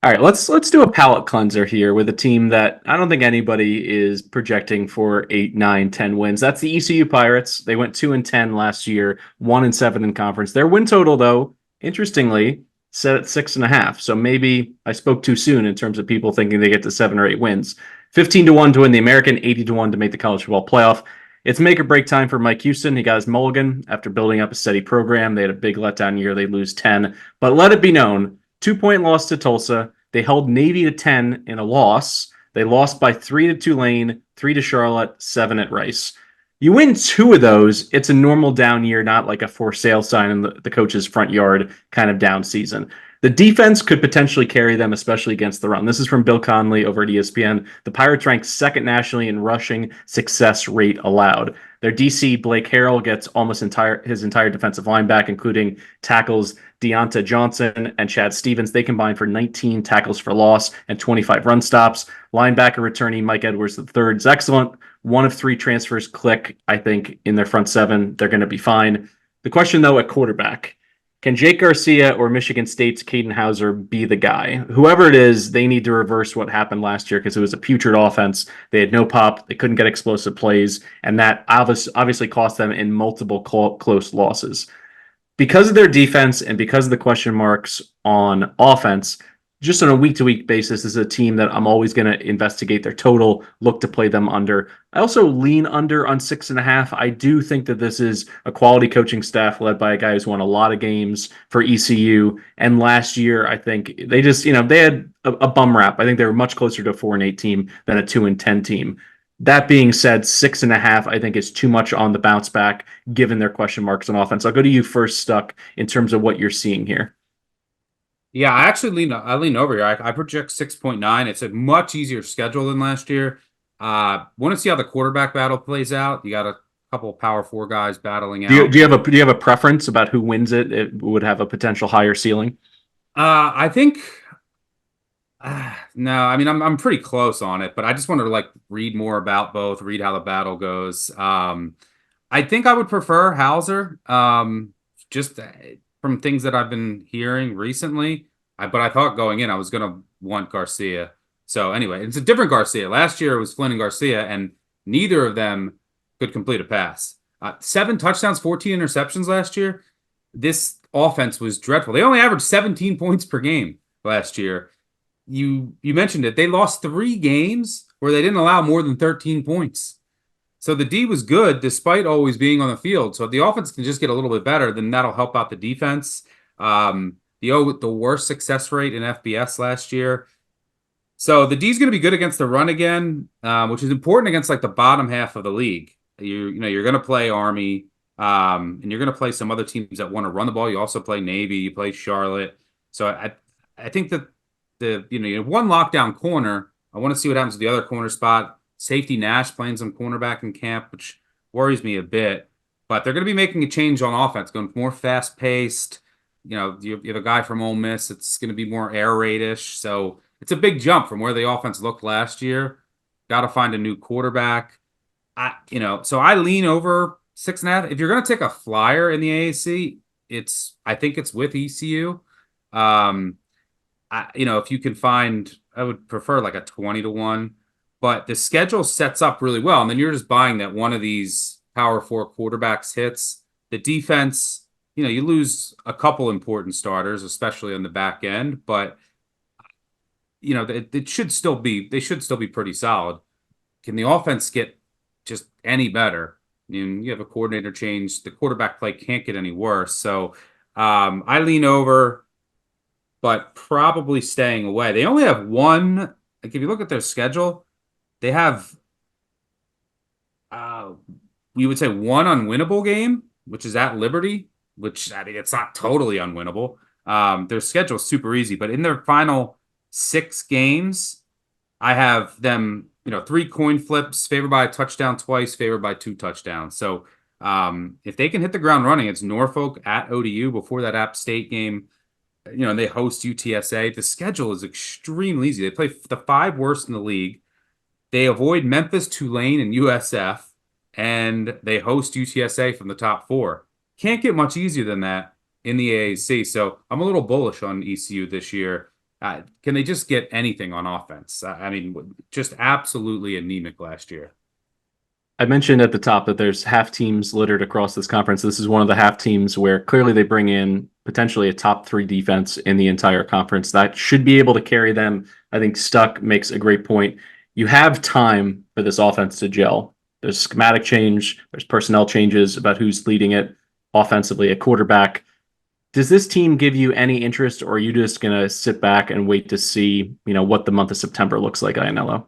Speaker 3: All right, let's do a palate cleanser here with a team that I don't think anybody is projecting for 8, 9, 10 wins. That's the ECU Pirates. They went 2-10 last year, 1-7 in conference. Their win total, though, interestingly, set at 6.5. So maybe I spoke too soon in terms of people thinking they get to 7 or 8 wins. 15-1 to win the American, 80-1 to make the college football playoff. It's make or break time for Mike Houston. He got his mulligan after building up a steady program. They had a big letdown year. They lose 10. But let it be known, 2-point loss to Tulsa. They held Navy to 10 in a loss. They lost by 3 to Tulane, 3 to Charlotte, 7 at Rice. You win 2 of those, it's a normal down year, not like a for sale sign in the coach's front yard kind of down season. The defense could potentially carry them, especially against the run. This is from Bill Conley over at ESPN. The Pirates rank 2nd nationally in rushing success rate allowed. Their DC, Blake Harrell, gets almost his entire defensive line back, including tackles Deonta Johnson and Chad Stevens. They combine for 19 tackles for loss and 25 run stops. Linebacker returning Mike Edwards III is excellent. 1 of 3 transfers click, I think, in their front 7. They're going to be fine. The question, though, at quarterback, Can Jake Garcia or Michigan State's Caden Hauser be the guy? Whoever it is, they need to reverse what happened last year because it was a putrid offense. They had no pop. They couldn't get explosive plays, and that obviously cost them in multiple close losses. Because of their defense and because of the question marks on offense, just on a week-to-week basis, this is a team that I'm always going to investigate their total, look to play them under. I also lean under on 6.5. I do think that this is a quality coaching staff led by a guy who's won a lot of games for ECU. And last year, I think they just, they had a bum rap. I think they were much closer to a 4-8 team than a 2-10 team. That being said, 6.5, I think, is too much on the bounce back given their question marks on offense. I'll go to you first, Stuck, in terms of what you're seeing here.
Speaker 1: Yeah, I lean over here. I project 6.9. It's a much easier schedule than last year. Want to see how the quarterback battle plays out. You got a couple of Power 4 guys battling out.
Speaker 3: Do you have a preference about who wins it? It would have a potential higher ceiling.
Speaker 1: I think no. I mean, I'm pretty close on it, but I just wanted to read more about both, read how the battle goes. I think I would prefer Hauser. Just from things that I've been hearing recently. But I thought going in, I was going to want Garcia. So anyway, it's a different Garcia. Last year it was Flynn and Garcia, and neither of them could complete a pass. 7 touchdowns, 14 interceptions last year. This offense was dreadful. They only averaged 17 points per game last year. You mentioned it. They lost 3 games where they didn't allow more than 13 points. So the D was good despite always being on the field. So if the offense can just get a little bit better, then that'll help out the defense. The worst success rate in FBS last year. So the D is going to be good against the run again, which is important against the bottom half of the league. You're going to play Army, and you're going to play some other teams that want to run the ball. You also play Navy, you play Charlotte. So I think that one lockdown corner. I want to see what happens with the other corner spot. Safety Nash playing some cornerback in camp, which worries me a bit. But they're going to be making a change on offense, going more fast-paced. You have a guy from Ole Miss. It's going to be more air raid-ish. So it's a big jump from where the offense looked last year. Got to find a new quarterback. So I lean over 6.5. If you're going to take a flyer in the AAC, I think it's with ECU. If you can find, I would prefer a 20-1. But the schedule sets up really well. And then you're just buying that one of these Power 4 quarterbacks hits. The defense, you lose a couple important starters, especially on the back end. But, they should still be pretty solid. Can the offense get just any better? You have a coordinator change. The quarterback play can't get any worse. So I lean over, but probably staying away. They only have one. If you look at their schedule, they have, we would say, one unwinnable game, which is at Liberty, which it's not totally unwinnable. Their schedule is super easy, but in their final 6 games, I have them, 3 coin flips, favored by a touchdown twice, favored by 2 touchdowns. So if they can hit the ground running, it's Norfolk at ODU before that App State game. And they host UTSA. The schedule is extremely easy. They play the 5 worst in the league. They avoid Memphis, Tulane, and USF, and they host UTSA from the top 4. Can't get much easier than that in the AAC. So I'm a little bullish on ECU this year. Can they just get anything on offense? Just absolutely anemic last year.
Speaker 3: I mentioned at the top that there's half teams littered across this conference. This is one of the half teams where clearly they bring in potentially a top 3 defense in the entire conference. That should be able to carry them. I think Stuck makes a great point. You have time for this offense to gel. There's schematic change. There's personnel changes about who's leading it offensively, a quarterback. Does this team give you any interest, or are you just going to sit back and wait to see, what the month of September looks like, INLO?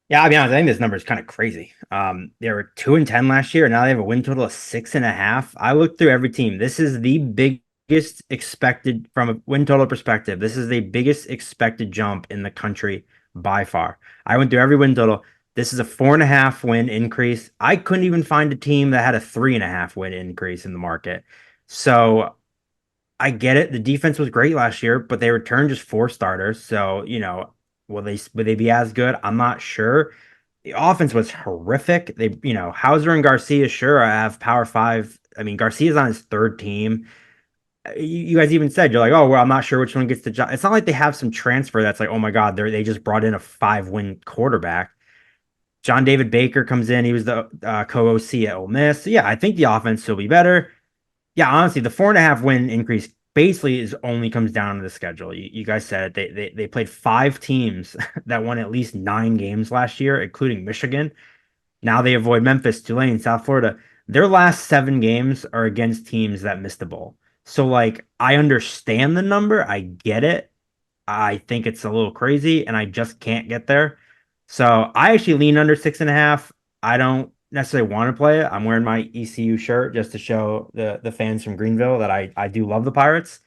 Speaker 6: Yeah, I'll be honest, I think this number is kind of crazy. They were 2-10 last year, and now they have a win total of 6.5. I looked through every team. This is the biggest expected, from a win total perspective, this is the biggest expected jump in the country by far. I went through every win total. This is a 4.5 win increase. I couldn't even find a team that had a 3.5 win increase in the market. So I get it. The defense was great last year, but they returned just 4 starters. So, will they be as good? I'm not sure. The offense was horrific. They, Hauser and Garcia, sure, I have Power 5. Garcia's on his 3rd team. you guys even said, you're like, oh, well, I'm not sure which one gets the job. It's not like they have some transfer that's like, oh my God, they just brought in a 5-win quarterback. John David Baker comes in. He was the co-OC at Ole Miss. So yeah, I think the offense will be better. Yeah, honestly, the 4.5-win increase basically is only comes down to the schedule. You guys said it. They played 5 teams that won at least 9 games last year, including Michigan. Now they avoid Memphis, Tulane, South Florida. Their last 7 games are against teams that missed the bowl. So, like, I understand the number. I get it. I think it's a little crazy, and I just can't get there. So I actually lean under 6.5. I don't necessarily want to play it. I'm wearing my ECU shirt just to show the fans from Greenville that I do love the Pirates.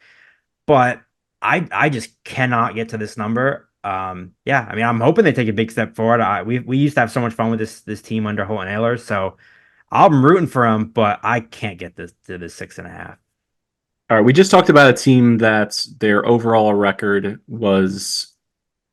Speaker 6: But I just cannot get to this number. Yeah, I mean, I'm hoping they take a big step forward. We used to have so much fun with this team under Holt and Ayler, so I'm rooting for them, but I can't get this to the 6.5.
Speaker 3: All right, we just talked about a team that their overall record was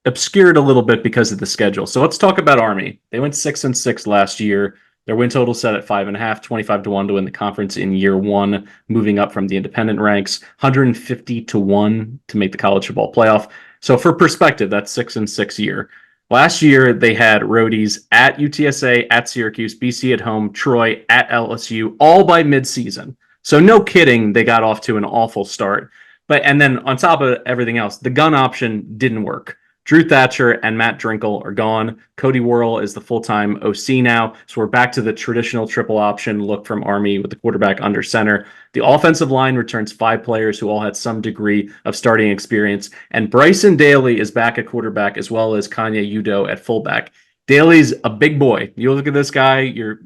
Speaker 3: obscured a little bit because of the schedule. So let's talk about Army. They went 6-6 last year. Their win total set at 5.5, 25-1 to win the conference in year 1, moving up from the independent ranks, 150-1 to make the college football playoff. So for perspective, that's 6-6 year. Last year, they had roadies at UTSA, at Syracuse, BC at home, Troy, at LSU, all by midseason. So no kidding, they got off to an awful start. And then on top of everything else, the gun option didn't work. Drew Thatcher and Matt Drinkle are gone. Cody Worrell is the full-time OC now. So we're back to the traditional triple option look from Army with the quarterback under center. The offensive line returns 5 players who all had some degree of starting experience. And Bryson Daly is back at quarterback as well as Kanye Udo at fullback. Daly's a big boy. You look at this guy, you're,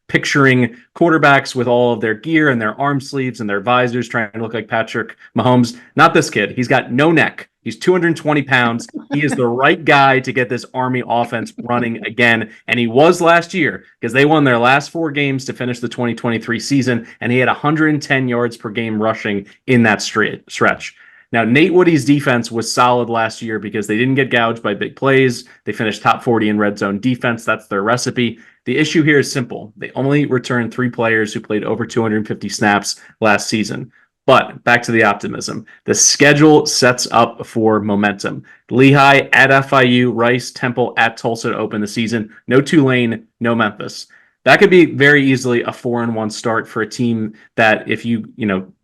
Speaker 3: picturing quarterbacks with all of their gear and their arm sleeves and their visors trying to look like Patrick Mahomes. Not this kid. He's got no neck. He's 220 pounds. He is the right guy to get this Army offense running again. And he was last year because they won their last 4 games to finish the 2023 season. And he had 110 yards per game rushing in that stretch. Now, Nate Woody's defense was solid last year because they didn't get gouged by big plays. They finished top 40 in red zone defense. That's their recipe. The issue here is simple. They only returned 3 players who played over 250 snaps last season. But back to the optimism. The schedule sets up for momentum. Lehigh at FIU, Rice, Temple at Tulsa to open the season. No Tulane, no Memphis. That could be very easily a 4-1 start for a team that, if you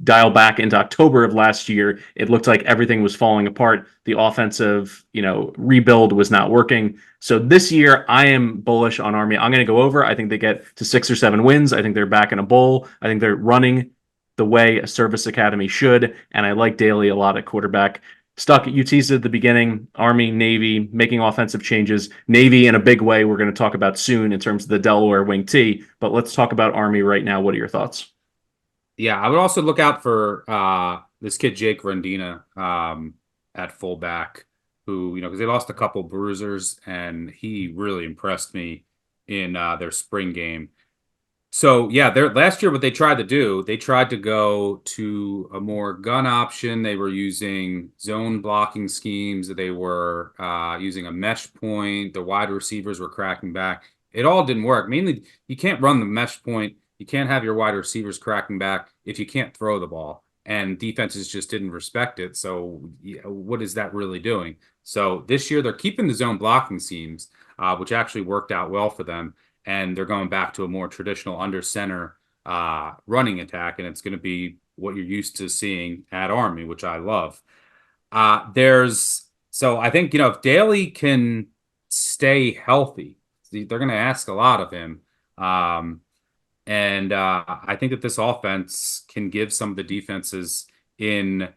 Speaker 3: dial back into October of last year, it looked like everything was falling apart. The offensive, rebuild was not working. So this year, I am bullish on Army. I'm going to go over. I think they get to 6 or 7 wins. I think they're back in a bowl. I think they're running the way a service academy should, and I like Daly a lot at quarterback. Stuck at UTSA at the beginning, Army, Navy, making offensive changes. Navy in a big way we're going to talk about soon in terms of the Delaware wing T, but let's talk about Army right now. What are your thoughts?
Speaker 1: Yeah, I would also look out for this kid, Jake Rendina, at fullback, who, because they lost a couple bruisers, and he really impressed me in their spring game. So, yeah, last year what they tried to do, they tried to go to a more gun option. They were using zone blocking schemes. They were using a mesh point. The wide receivers were cracking back. It all didn't work. Mainly, you can't run the mesh point. You can't have your wide receivers cracking back if you can't throw the ball. And defenses just didn't respect it. So what is that really doing? So this year they're keeping the zone blocking schemes, which actually worked out well for them. And they're going back to a more traditional under center running attack. And it's going to be what you're used to seeing at Army, which I love. So I think, if Daly can stay healthy, they're going to ask a lot of him. And I think that this offense can give some of the defenses in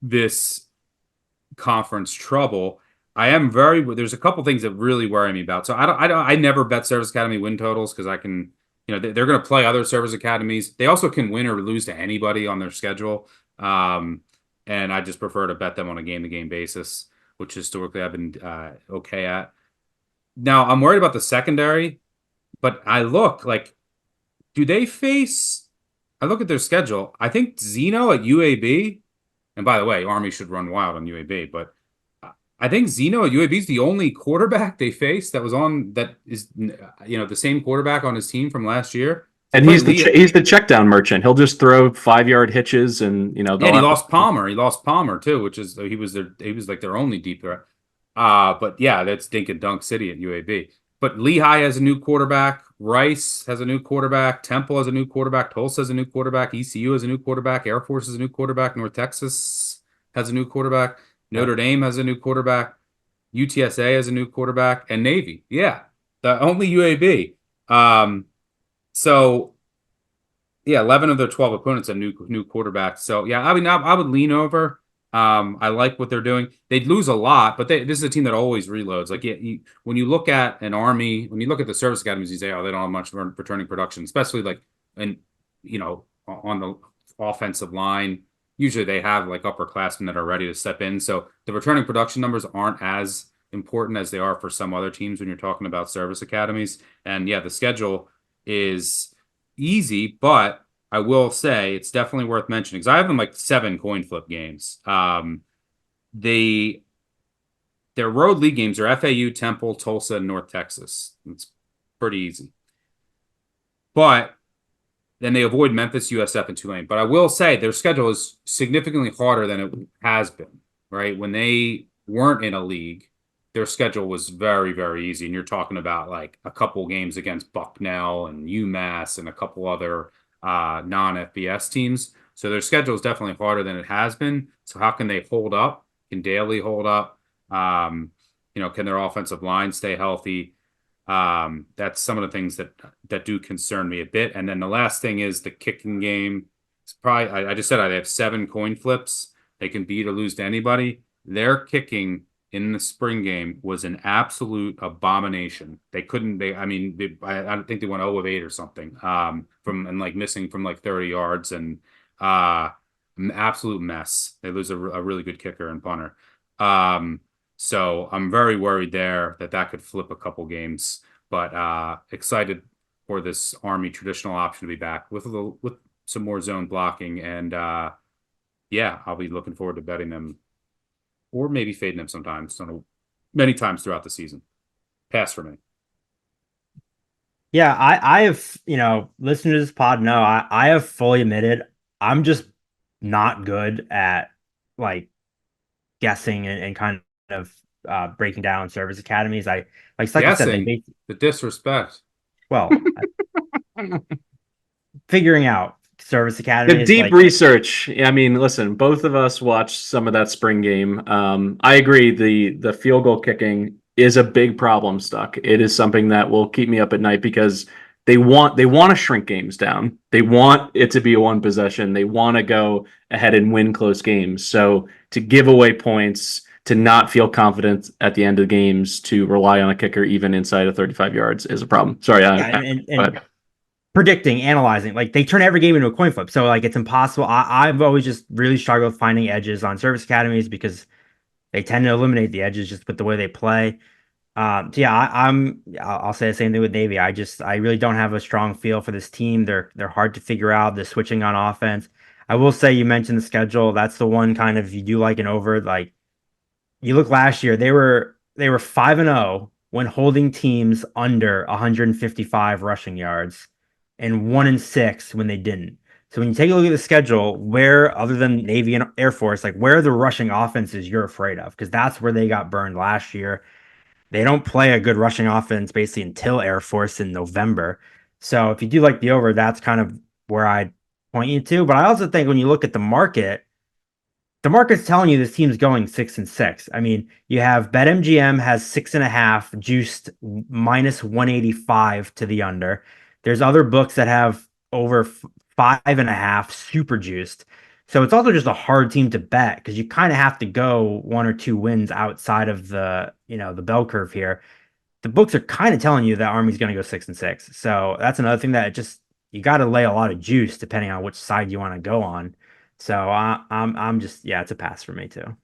Speaker 1: this conference trouble. There's a couple things that really worry me about. So I never bet Service Academy win totals because I can, they're going to play other Service Academies. They also can win or lose to anybody on their schedule. And I just prefer to bet them on a game-to-game basis, which historically I've been okay at. Now, I'm worried about the secondary, but I look at their schedule. I think Zeno at UAB, and by the way, Army should run wild on UAB, but I think Zeno at UAB is the only quarterback they face that is the same quarterback on his team from last year.
Speaker 3: And
Speaker 1: play
Speaker 3: he's the check down merchant. He'll just throw 5-yard hitches, and
Speaker 1: Yeah, and he lost Palmer. He lost Palmer too, which is he was like their only deep threat. But yeah, that's dink and dunk city at UAB. But Lehigh has a new quarterback. Rice has a new quarterback. Temple has a new quarterback. Tulsa has a new quarterback. ECU has a new quarterback. Air Force has a new quarterback. North Texas has a new quarterback. Notre Dame has a new quarterback. UTSA has a new quarterback. And Navy. Yeah, the only UAB. So yeah, 11 of their 12 opponents are new quarterbacks. So yeah, I mean, I would lean over. I like what they're doing. They'd lose a lot, but this is a team that always reloads. Like, when you look at an Army, when you look at the service academies, you say, oh, they don't have much returning production, especially like, and on the offensive line. Usually they have like upperclassmen that are ready to step in. So the returning production numbers aren't as important as they are for some other teams when you're talking about service academies. And yeah, the schedule is easy, but I will say it's definitely worth mentioning because I have them like 7 coin flip games. Their road league games are FAU, Temple, Tulsa, and North Texas. It's pretty easy. But then they avoid Memphis, USF, and Tulane. But I will say their schedule is significantly harder than it has been, right? When they weren't in a league, their schedule was very, very easy. And you're talking about like a couple games against Bucknell and UMass and a couple other non-FBS teams. So their schedule is definitely harder than it has been. So how can they hold up? Can Daly hold up? Can their offensive line stay healthy? That's some of the things that do concern me a bit. And then the last thing is the kicking game. It's probably, I just said they have 7 coin flips. They can beat or lose to anybody. Their kicking in the spring game was an absolute abomination. I don't think they went 0 of 8 or something, missing from like 30 yards and, an absolute mess. They lose a really good kicker and punter. So I'm very worried there that could flip a couple games, but, excited for this Army traditional option to be back with some more zone blocking. And, yeah, I'll be looking forward to betting them or maybe fading them sometimes, many times throughout the season. Pass for me.
Speaker 6: Yeah, I have, listened to this pod. No, I have fully admitted I'm just not good at like guessing and kind of breaking down service academies. I said,
Speaker 1: the disrespect.
Speaker 6: Well, figuring out service
Speaker 3: The
Speaker 6: academies,
Speaker 3: deep research. I mean, listen, both of us watched some of that spring game. I agree. The field goal kicking is a big problem, Stuck. It is something that will keep me up at night because they want to shrink games down. They want it to be a one possession. They want to go ahead and win close games. So to give away points, to not feel confident at the end of the games, to rely on a kicker even inside of 35 yards is a problem. Sorry.
Speaker 6: and predicting, analyzing, like they turn every game into a coin flip. So like it's impossible. I've always just really struggled finding edges on service academies because they tend to eliminate the edges just with the way they play. So yeah, I'll say the same thing with Navy. I really don't have a strong feel for this team. They're hard to figure out. The switching on offense. I will say you mentioned the schedule. That's the one kind of you do like an over. Like you look last year, they were 5-0 when holding teams under 155 rushing yards, and 1-6 when they didn't. So when you take a look at the schedule, where other than Navy and Air Force, like where are the rushing offenses you're afraid of? Because that's where they got burned last year. They don't play a good rushing offense basically until Air Force in November. So if you do like the over, that's kind of where I'd point you to. But I also think when you look at the market's telling you this team's going 6-6. I mean, you have BetMGM has 6.5 juiced -185 to the under. There's other books that have over 5.5 super juiced. So it's also just a hard team to bet because you kind of have to go 1 or 2 wins outside of the bell curve here. The books are kind of telling you that Army's going to go 6-6. So that's another thing that you got to lay a lot of juice depending on which side you want to go on. So I'm just, it's a pass for me too.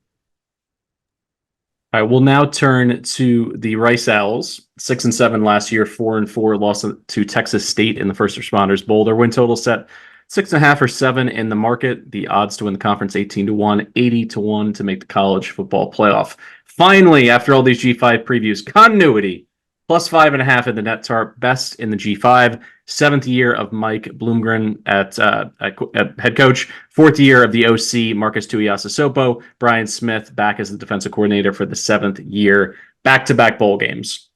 Speaker 3: All right, we'll now turn to the Rice Owls. 6-7 last year, 4-4, lost to Texas State in the First Responders Bowl. Their win total set 6.5 or 7 in the market. The odds to win the conference 18-1, 80-1 to make the college football playoff. Finally, after all these G5 previews, continuity +5.5 in the net tarp, best in the G5. 7th year of Mike Bloomgren at head coach, 4th year of the OC Marcus Tuiasosopo, Brian Smith back as the defensive coordinator for the 7th year, back-to-back bowl games.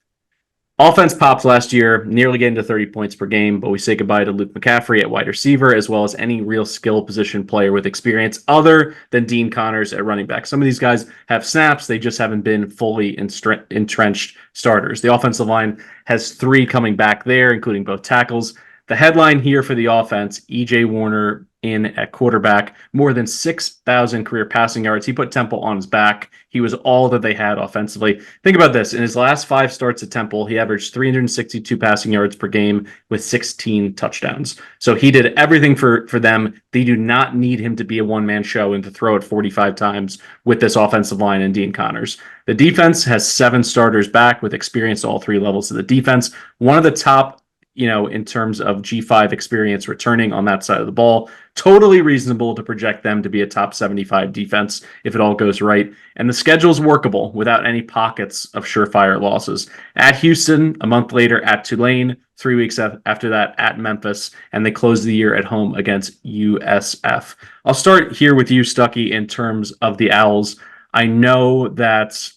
Speaker 3: Offense popped last year, nearly getting to 30 points per game, but we say goodbye to Luke McCaffrey at wide receiver, as well as any real skill position player with experience other than Dean Connors at running back. Some of these guys have snaps, they just haven't been fully entrenched starters. The offensive line has 3 coming back there, including both tackles. The headline here for the offense, E.J. Warner in at quarterback, more than 6,000 career passing yards. He put Temple on his back. He was all that they had offensively. Think about this. In his last 5 starts at Temple, he averaged 362 passing yards per game with 16 touchdowns. So he did everything for them. They do not need him to be a one-man show and to throw it 45 times with this offensive line and Dean Connors. The defense has 7 starters back with experience at all 3 levels of the defense. One of the top, in terms of G5 experience returning on that side of the ball. Totally reasonable to project them to be a top 75 defense if it all goes right. And the schedule's workable without any pockets of surefire losses. At Houston, a month later at Tulane, 3 weeks after that at Memphis, and they close the year at home against USF. I'll start here with you, Stuckey, in terms of the Owls. I know that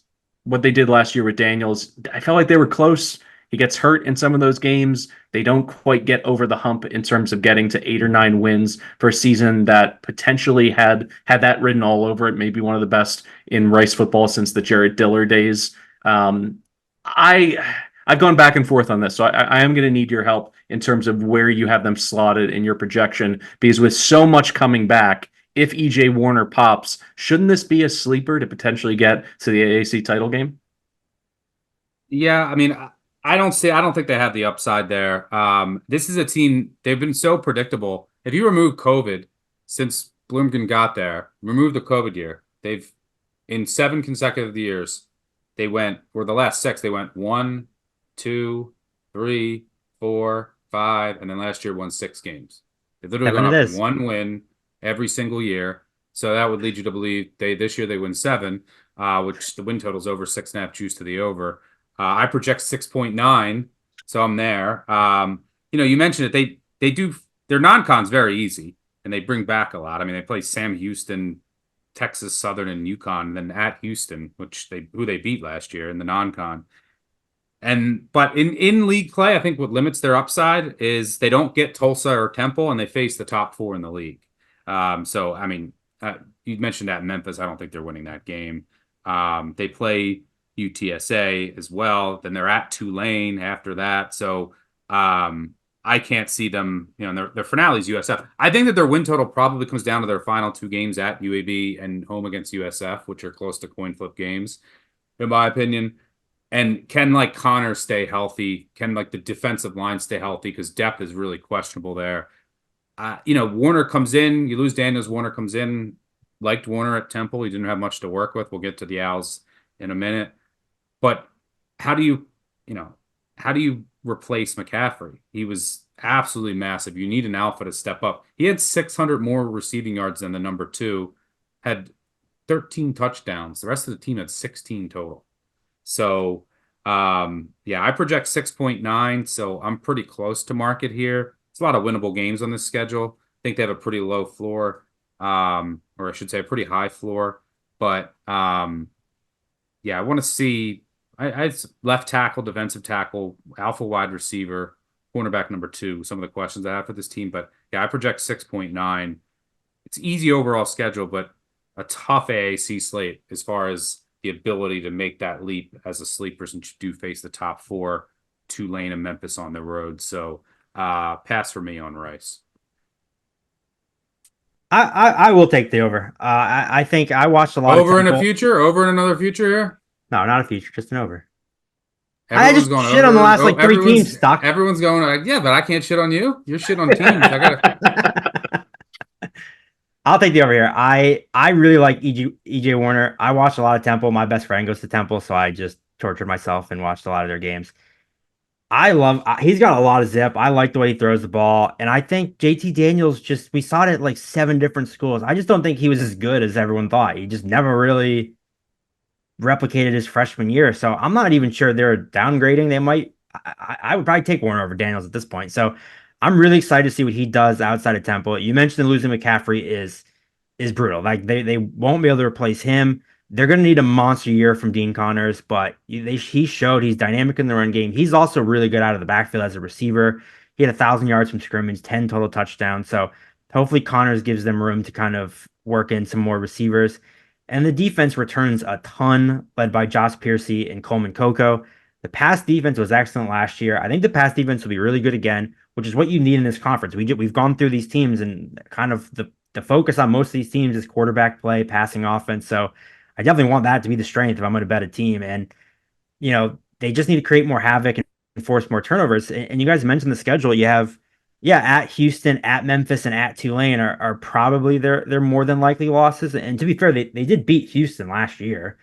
Speaker 3: what they did last year with Daniels, I felt like they were close. He gets hurt in some of those games. They don't quite get over the hump in terms of getting to 8 or 9 wins for a season that potentially had that written all over it. Maybe one of the best in Rice football since the Jared Diller days. I've gone back and forth on this, so I am going to need your help in terms of where you have them slotted in your projection, because with so much coming back, if EJ Warner pops, shouldn't this be a sleeper to potentially get to the AAC title game?
Speaker 1: Yeah, I mean, I don't think they have the upside there. This is a team, they've been so predictable. If you remove COVID since Bloomgren got there, remove the COVID year, they've in 7 consecutive years, they went, or the last 6, they went 1, 2, 3, 4, 5, and then last year won 6 games. They've literally gone up in 1 win every single year. So that would lead you to believe this year they win 7, which the win total is over 6.5 juice to the over. I project 6.9, so I'm there. You mentioned it. They do their non-con's very easy, and they bring back a lot. I mean, they play Sam Houston, Texas Southern, and UConn, and then at Houston, who they beat last year in the non-con. But in league play, I think what limits their upside is they don't get Tulsa or Temple, and they face the top 4 in the league. So I mean, you mentioned at Memphis. I don't think they're winning that game. They play UTSA as well. Then they're at Tulane after that. So I can't see them, their finale is USF. I think that their win total probably comes down to their final 2 games at UAB and home against USF, which are close to coin flip games, in my opinion. And can Connor stay healthy? Can the defensive line stay healthy? Because depth is really questionable there. Warner comes in, you lose Daniels, Warner comes in, liked Warner at Temple. He didn't have much to work with. We'll get to the Owls in a minute. But how do you replace McCaffrey? He was absolutely massive. You need an alpha to step up. He had 600 more receiving yards than the number 2, had 13 touchdowns. The rest of the team had 16 total. So, I project 6.9, so I'm pretty close to market here. It's a lot of winnable games on this schedule. I think they have a pretty low floor, or I should say a pretty high floor. But, I want to see I left tackle, defensive tackle, alpha wide receiver, cornerback number 2, some of the questions I have for this team. But I project 6.9. It's easy overall schedule, but a tough AAC slate as far as the ability to make that leap as a sleeper, since you do face the top 4, Tulane and Memphis on the road. So pass for me on Rice.
Speaker 6: I will take the over. I think I watched a lot
Speaker 1: over
Speaker 6: of
Speaker 1: in a future, over in another future here.
Speaker 6: No, not a future, just an over.
Speaker 1: Everyone's
Speaker 6: I just shit on the last 3 teams, Stock.
Speaker 1: Everyone's going, yeah, but I can't shit on you. You're shit on teams.
Speaker 6: I'll take the over here. I really like EJ Warner. I watched a lot of Temple. My best friend goes to Temple, so I just tortured myself and watched a lot of their games. He's got a lot of zip. I like the way he throws the ball. And I think JT Daniels we saw it at 7 different schools. I just don't think he was as good as everyone thought. He just never really replicated his freshman year. So I'm not even sure they're downgrading. They might, I would probably take Warner over Daniels at this point. So I'm really excited to see what he does outside of Temple. You mentioned losing McCaffrey is brutal. Like they won't be able to replace him. They're going to need a monster year from Dean Connors, but he showed he's dynamic in the run game. He's also really good out of the backfield as a receiver. He had 1,000 yards from scrimmage, 10 total touchdowns. So hopefully Connors gives them room to kind of work in some more receivers. And the defense returns a ton, led by Josh Piercy and Coleman Coco. The pass defense was excellent last year. I think the pass defense will be really good again, which is what you need in this conference. We've gone through these teams, and kind of the focus on most of these teams is quarterback play, passing offense. So I definitely want that to be the strength if I'm going to bet a team. And they just need to create more havoc and force more turnovers. And you guys mentioned the schedule. You have, yeah, at Houston, at Memphis, and at Tulane are probably their more than likely losses. And to be fair, they did beat Houston last year.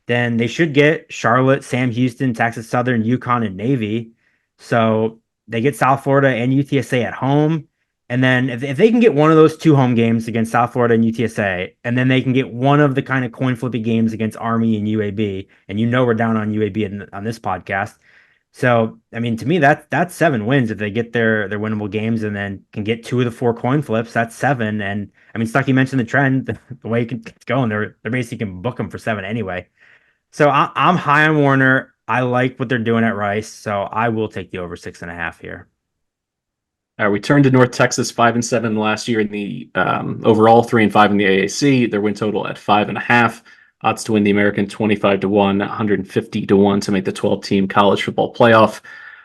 Speaker 6: Then they should get Charlotte, Sam Houston, Texas Southern, UConn, and Navy. So they get South Florida and UTSA at home. And then if they can get one of those two home games against South Florida and UTSA, and then they can get one of the kind of coin flippy games against Army and UAB, and we're down on UAB on this podcast. So, I mean, to me, that's 7 wins if they get their winnable games and then can get 2 of the 4 coin flips. That's 7. And I mean, Stuckey mentioned the trend, the way it's going, they're basically can book them for 7 anyway. So I'm high on Warner. I like what they're doing at Rice, so I will take the over 6.5 here.
Speaker 3: We turned to North Texas 5-7 last year in the overall, 3-5 in the AAC. Their win total at 5.5. Odds to win the American 25-1, 150-1 to make the 12-team college football playoff.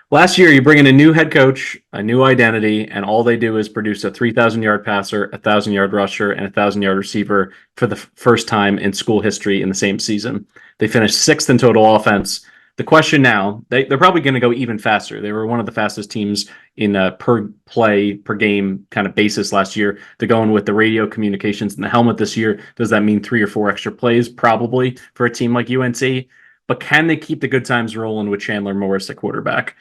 Speaker 3: Last year, you bring in a new head coach, a new identity, and all they do is produce a 3,000-yard passer, a 1,000-yard rusher, and a 1,000-yard receiver for the first time in school history in the same season. They finished 6th in total offense. The question now, they're probably going to go even faster. They were one of the fastest teams in per play, per game kind of basis last year. They're going with the radio communications in the helmet this year. Does that mean 3 or 4 extra plays? Probably for a team like UNC. But can they keep the good times rolling with Chandler Morris at quarterback?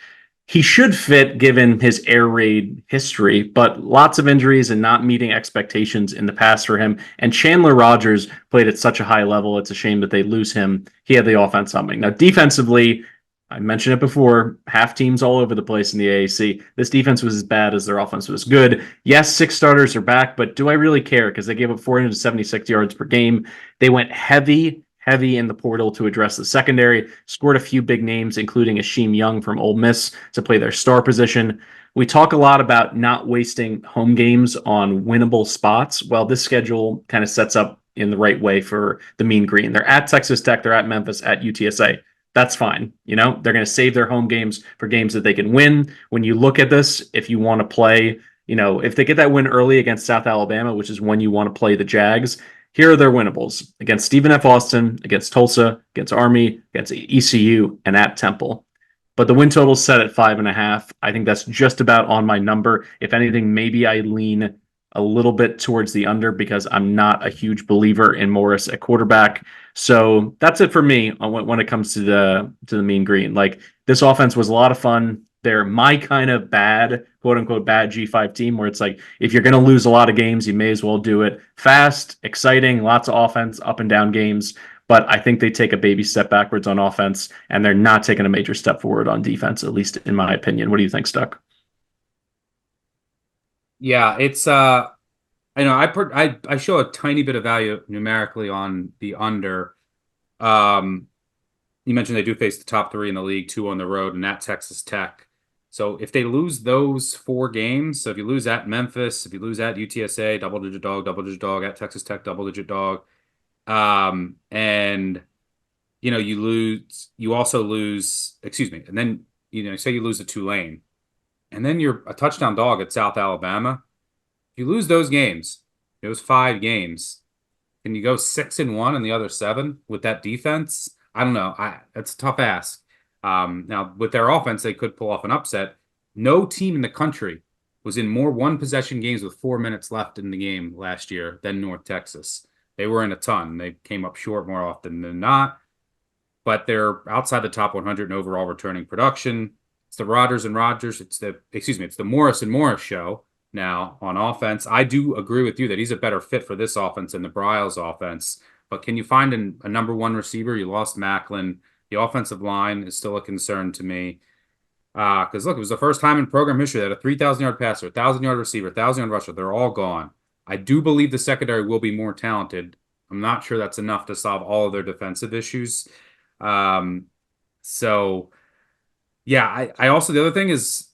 Speaker 3: He should fit given his air raid history, but lots of injuries and not meeting expectations in the past for him. And Chandler Rogers played at such a high level. It's a shame that they lose him. He had the offense humming. Now, defensively, I mentioned it before, half teams all over the place in the AAC. This defense was as bad as their offense was good. Yes, 6 starters are back, but do I really care? Because they gave up 476 yards per game. They went heavy in the portal to address the secondary, scored a few big names, including Asheem Young from Ole Miss to play their star position. We talk a lot about not wasting home games on winnable spots. Well, this schedule kind of sets up in the right way for the Mean Green. They're at Texas Tech, they're at Memphis, at UTSA. That's fine. They're going to save their home games for games that they can win. When you look at this, if you want to play, if they get that win early against South Alabama, which is when you want to play the Jags, here are their winnables: against Stephen F. Austin, against Tulsa, against Army, against ECU, and at Temple. But the win total is set at 5.5. I think that's just about on my number. If anything, maybe I lean a little bit towards the under because I'm not a huge believer in Morris at quarterback. So that's it for me when it comes to the Mean Green. Like, this offense was a lot of fun. They're my kind of bad, quote unquote, bad G5 team where it's like, if you're going to lose a lot of games, you may as well do it fast, exciting, lots of offense, up and down games. But I think they take a baby step backwards on offense, and they're not taking a major step forward on defense, at least in my opinion. What do you think, Stuck?
Speaker 1: Yeah, it's I show a tiny bit of value numerically on the under. You mentioned they do face the top 3 in the league, 2 on the road, and at Texas Tech. So if they lose those 4 games, so if you lose at Memphis, if you lose at UTSA, double-digit dog, at Texas Tech, double-digit dog, and you also lose, and then say you lose to Tulane, and then you're a touchdown dog at South Alabama. If you lose those games, those 5 games, can you go 6-1 in the other 7 with that defense? I don't know. That's a tough ask. Now, with their offense, they could pull off an upset. No team in the country was in more one-possession games with 4 minutes left in the game last year than North Texas. They were in a ton. They came up short more often than not, but they're outside the top 100 in overall returning production. It's the Rodgers and Rodgers. It's the Morris and Morris show now on offense. I do agree with you that he's a better fit for this offense than the Briles offense, but can you find a number 1 receiver? You lost Macklin. The offensive line is still a concern to me. Because look, it was the first time in program history that a 3,000-yard passer, 1,000-yard receiver, 1,000-yard rusher, they're all gone. I do believe the secondary will be more talented. I'm not sure that's enough to solve all of their defensive issues. So yeah, I also, the other thing is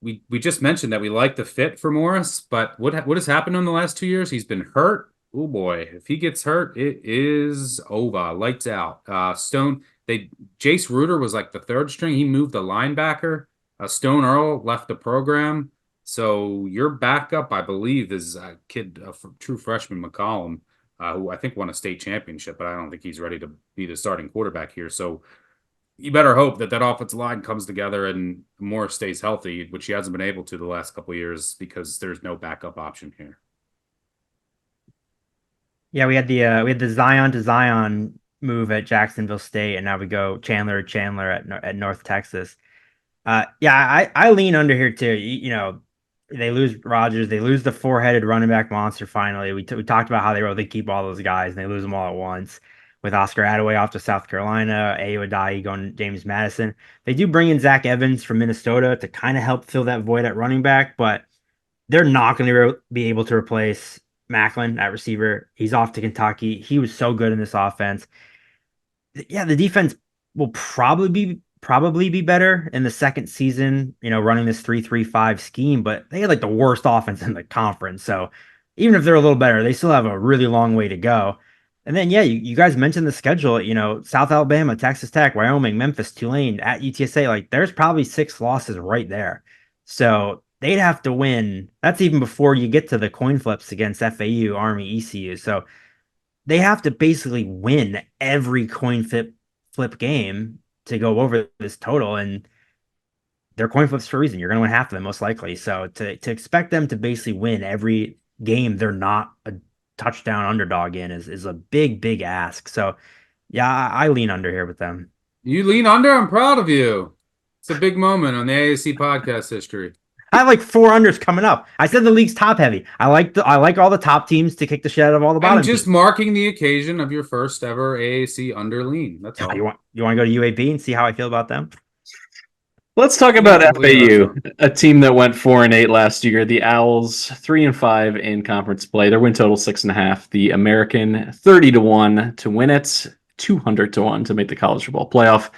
Speaker 1: we just mentioned that we like the fit for Morris, but what has happened in the last 2 years? He's been hurt. Oh boy, if he gets hurt, it is over. Lights out. Jace Reuter was like the third string. He moved the linebacker. Stone Earl left the program. So your backup, I believe, is a kid, true freshman McCollum, who I think won a state championship, but I don't think he's ready to be the starting quarterback here. So you better hope that offensive line comes together and Morris stays healthy, which he hasn't been able to the last couple of years because there's no backup option here.
Speaker 6: Yeah, we had the Zion to Zion move at Jacksonville State, and now we go Chandler to Chandler at North Texas. Yeah, I lean under here too. You know, they lose Rodgers, they lose the four-headed running back monster. Finally, we talked about how they keep all those guys and they lose them all at once. With Oscar Attaway off to South Carolina, Ayo Ajayi going to James Madison. They do bring in Zach Evans from Minnesota to kind of help fill that void at running back, but they're not going to be able to replace Macklin at receiver. He's off to Kentucky. He was so good in this offense. Yeah, the defense will probably be better in the second season, you know, running this 3-3-5 scheme, but they had like the worst offense in the conference. So even if they're a little better, they still have a really long way to go. And then, yeah, you guys mentioned the schedule, you know, South Alabama, Texas Tech, Wyoming, Memphis, Tulane, at UTSA. Like, there's probably 6 losses right there. So they'd have to win. That's even before you get to the coin flips against FAU, Army, ECU. So they have to basically win every coin flip game to go over this total. And they're coin flips for a reason. You're going to win half of them, most likely. So to expect them to basically win every game they're not a touchdown underdog in is a big ask. So yeah, I lean under here with them.
Speaker 1: You lean under? I'm proud of you. It's a big moment on the AAC podcast history.
Speaker 6: I have like 4 unders coming up. I said the league's top heavy. I like all the top teams to kick the shit out of all the bottom.
Speaker 1: I'm just
Speaker 6: teams.
Speaker 1: marking the occasion of your first ever AAC under lean. That's all.
Speaker 6: You want to go to UAB and see how I feel about them?
Speaker 3: Let's talk about FAU, a team that went 4-8 last year. The Owls 3-5 in conference play. Their win total 6.5. The American 30-1 to win it, 200-1 to make the college football playoff.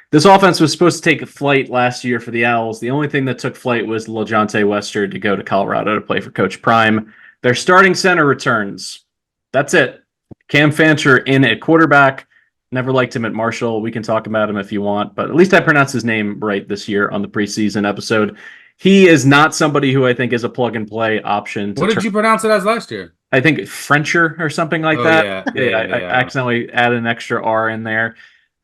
Speaker 3: This offense was supposed to take flight last year for the Owls. The only thing that took flight was LeJontay Wester to go to Colorado to play for Coach Prime. Their starting center returns. That's it. Cam Fancher in at quarterback. Never liked him at Marshall. We can talk about him if you want, but at least I pronounced his name right this year on the preseason episode. He is not somebody who I think is a plug-and-play option.
Speaker 1: What did you pronounce it as last year?
Speaker 3: I think Frencher or something like that.
Speaker 1: Yeah.
Speaker 3: I accidentally added an extra R in there.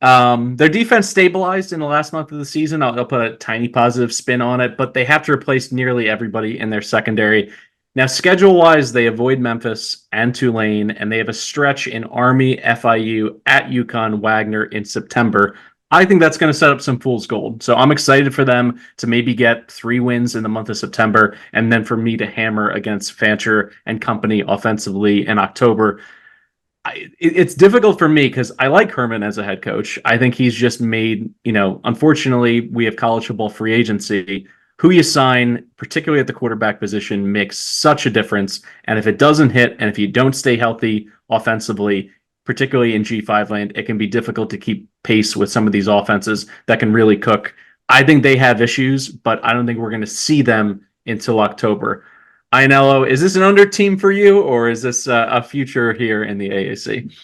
Speaker 3: Their defense stabilized in the last month of the season. I'll put a tiny positive spin on it, but they have to replace nearly everybody in their secondary. Now, schedule-wise, they avoid Memphis and Tulane, and they have a stretch in Army, FIU, at UConn, Wagner in September. I think that's going to set up some fool's gold. So I'm excited for them to maybe get 3 wins in the month of September, and then for me to hammer against Fancher and company offensively in October. It's difficult for me because I like Herman as a head coach. I think he's just made, unfortunately, we have college football free agency. Who you sign, particularly at the quarterback position, makes such a difference. And if it doesn't hit, and if you don't stay healthy offensively, particularly in G5 land, it can be difficult to keep pace with some of these offenses that can really cook. I think they have issues, but I don't think we're going to see them until October. Ianello, is this an under team for you, or is this a future here in the AAC?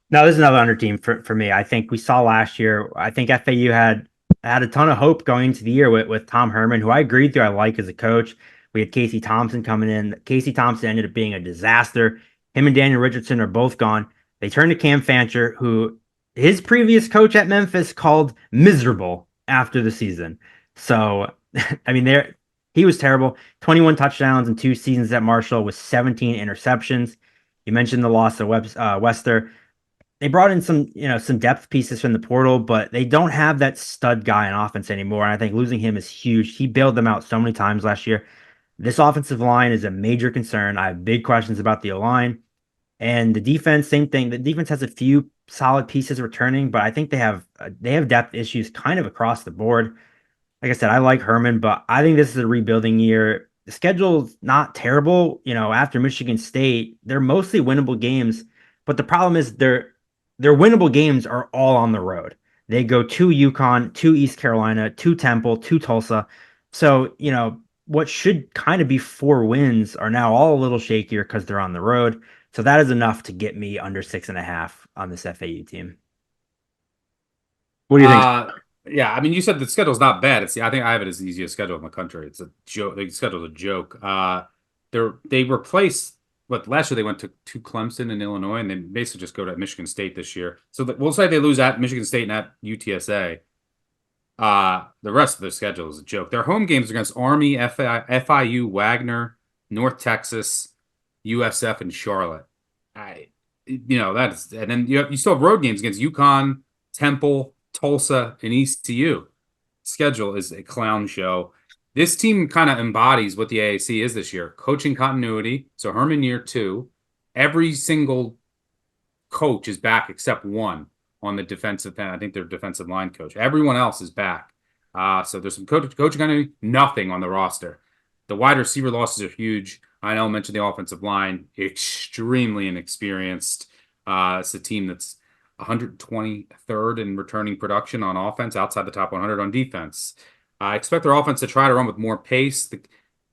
Speaker 6: No, this is another under team for me. I think we saw last year, I think FAU had a ton of hope going into the year with Tom Herman, who I agree with you, I like as a coach. We had Casey Thompson coming in. Casey Thompson ended up being a disaster. Him and Daniel Richardson are both gone. They turned to Cam Fancher, who his previous coach at Memphis called miserable after the season. So, I mean, he was terrible. 21 touchdowns in 2 seasons at Marshall with 17 interceptions. You mentioned the loss of Wester. They brought in some depth pieces from the portal, but they don't have that stud guy in offense anymore. And I think losing him is huge. He bailed them out so many times last year. This offensive line is a major concern. I have big questions about the O-line. And the defense, same thing. The defense has a few solid pieces returning, but I think they have depth issues kind of across the board. like I said, I like Herman, but I think this is a rebuilding year. The schedule's not terrible. After Michigan State, they're mostly winnable games, but the problem is their winnable games are all on the road. They go to UConn, to East Carolina, to Temple, to Tulsa. So, what should kind of be 4 wins are now all a little shakier because they're on the road. So that is enough to get me under 6.5 on this FAU team.
Speaker 3: What do you think?
Speaker 1: Yeah, I mean, you said the schedule's not bad. I think I have it as the easiest schedule in the country. It's a joke. The schedule's a joke. They replaced last year they went to Clemson and Illinois, and they basically just go to Michigan State this year. So we'll say they lose at Michigan State and at UTSA. The rest of their schedule is a joke. Their home games are against Army, FIU, Wagner, North Texas, USF, and Charlotte. And then you still have road games against UConn, Temple, Tulsa, and ECU. Schedule is a clown show. This team kind of embodies what the AAC is this year. Coaching continuity. So Herman year 2. Every single coach is back except one on the defensive end. I think their defensive line coach. Everyone else is back. So there's some coaching continuity. Nothing on the roster. The wide receiver losses are huge. I know I mentioned the offensive line. Extremely inexperienced. It's a team that's 123rd in returning production on offense, outside the top 100 on defense. I expect their offense to try to run with more pace,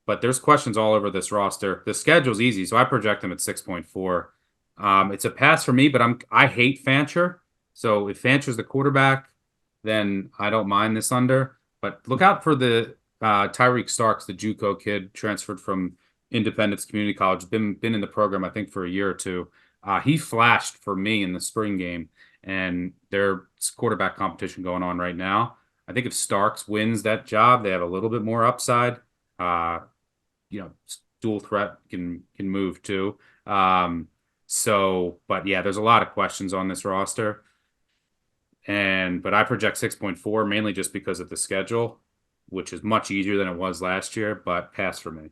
Speaker 1: but there's questions all over this roster. The schedule's easy, so I project them at 6.4. It's a pass for me, but I hate Fancher. So if Fancher's the quarterback, then I don't mind this under. But look out for the Tyreek Starks, the JUCO kid transferred from Independence Community College, been in the program I think for a year or two. He flashed for me in the spring game, and their quarterback competition going on right now. I think if Starks wins that job, they have a little bit more upside. Dual threat can move too. But yeah, there's a lot of questions on this roster. But I project 6.4 mainly just because of the schedule, which is much easier than it was last year, but pass for me.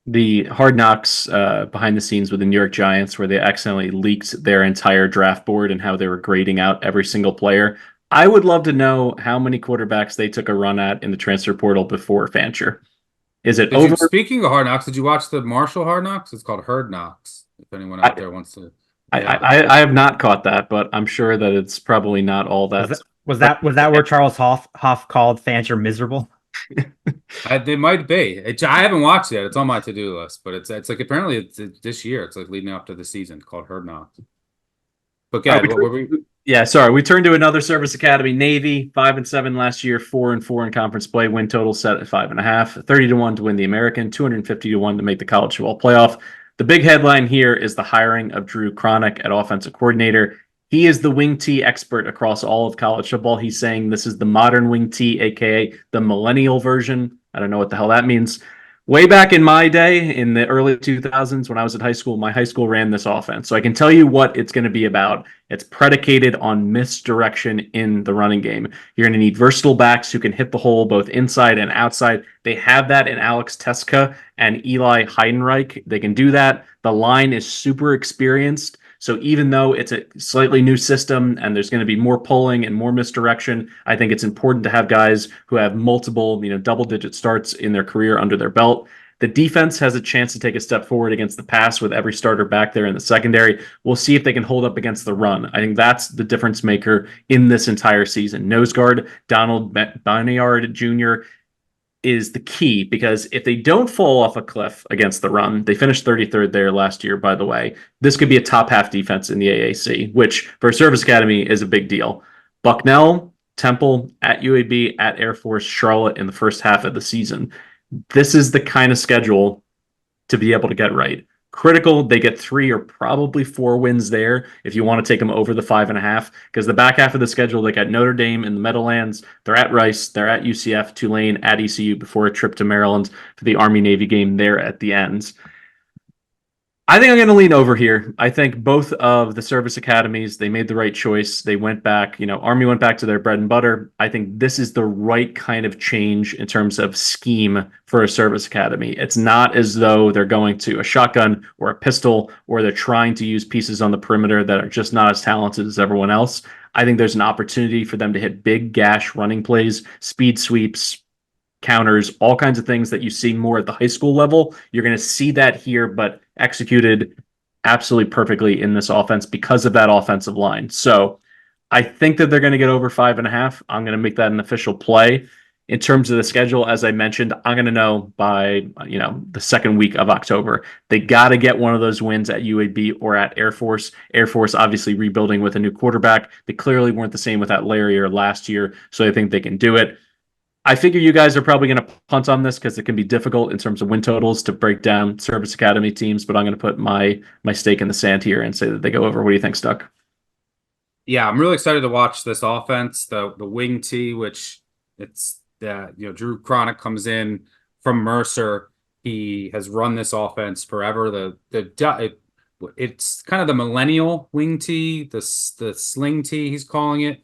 Speaker 3: The Hard Knocks behind the scenes with the New York Giants, where they accidentally leaked their entire draft board and how they were grading out every single player. I would love to know how many quarterbacks they took a run at in the transfer portal before Fancher. Is it over?
Speaker 1: Speaking of Hard Knocks, did you watch the Marshall Hard Knocks? It's called Herd Knocks. If anyone out there wants to. Yeah.
Speaker 3: I have not caught that, but I'm sure that it's probably not all that.
Speaker 6: Was that where Charles Hoff called Fancher miserable?
Speaker 1: It might be. I haven't watched it yet. It's on my to-do list, but it's like apparently it's this year. It's like leading up to the season called Herd Knocks. But yeah,
Speaker 3: we turned to another service academy. Navy 5-7 last year, 4-4 in conference play. Win total set at 5.5. 30-1 to win the American. 250-1 to make the college football playoff. The big headline here is the hiring of Drew Cronick at offensive coordinator. He is the wing T expert across all of college football. He's saying this is the modern wing T, aka the millennial version. I don't know what the hell that means. Way back in my day, in the early 2000s, when I was at high school, my high school ran this offense. So I can tell you what it's going to be about. It's predicated on misdirection in the running game. You're going to need versatile backs who can hit the hole both inside and outside. They have that in Alex Teska and Eli Heidenreich. They can do that. The line is super experienced. So even though it's a slightly new system and there's going to be more pulling and more misdirection, I think it's important to have guys who have multiple, double-digit starts in their career under their belt. The defense has a chance to take a step forward against the pass with every starter back there in the secondary. We'll see if they can hold up against the run. I think that's the difference maker in this entire season. Nose guard Donald Banyard Jr. is the key, because if they don't fall off a cliff against the run, they finished 33rd there last year, by the way, this could be a top half defense in the AAC, which for a service academy is a big deal. Bucknell, Temple, at UAB, at Air Force, Charlotte in the first half of the season. This is the kind of schedule to be able to get right. Critical, they get 3 or probably 4 wins there if you want to take them over the 5.5, because the back half of the schedule, they got Notre Dame in the Meadowlands, they're at Rice, they're at UCF, Tulane, at ECU before a trip to Maryland for the Army-Navy game there at the ends. I think I'm going to lean over here. I think both of the service academies, they made the right choice. They went back, Army went back to their bread and butter. I think this is the right kind of change in terms of scheme for a service academy. It's not as though they're going to a shotgun or a pistol, or they're trying to use pieces on the perimeter that are just not as talented as everyone else. I think there's an opportunity for them to hit big gash running plays, speed sweeps, counters, all kinds of things that you see more at the high school level. You're going to see that here, but executed absolutely perfectly in this offense because of that offensive line. So I think that they're going to get over 5.5. I'm going to make that an official play. In terms of the schedule, as I mentioned, I'm going to know by the second week of October. They got to get one of those wins at UAB or at Air Force. Air Force obviously rebuilding with a new quarterback. They clearly weren't the same without Larry or last year, so I think they can do it. I figure you guys are probably going to punt on this because it can be difficult in terms of win totals to break down Service Academy teams, but I'm going to put my stake in the sand here and say that they go over. What do you think, Stuck?
Speaker 1: Yeah, I'm really excited to watch this offense. The wing T, which it's Drew Cronick comes in from Mercer. He has run this offense forever. It's kind of the millennial wing T, the sling T he's calling it.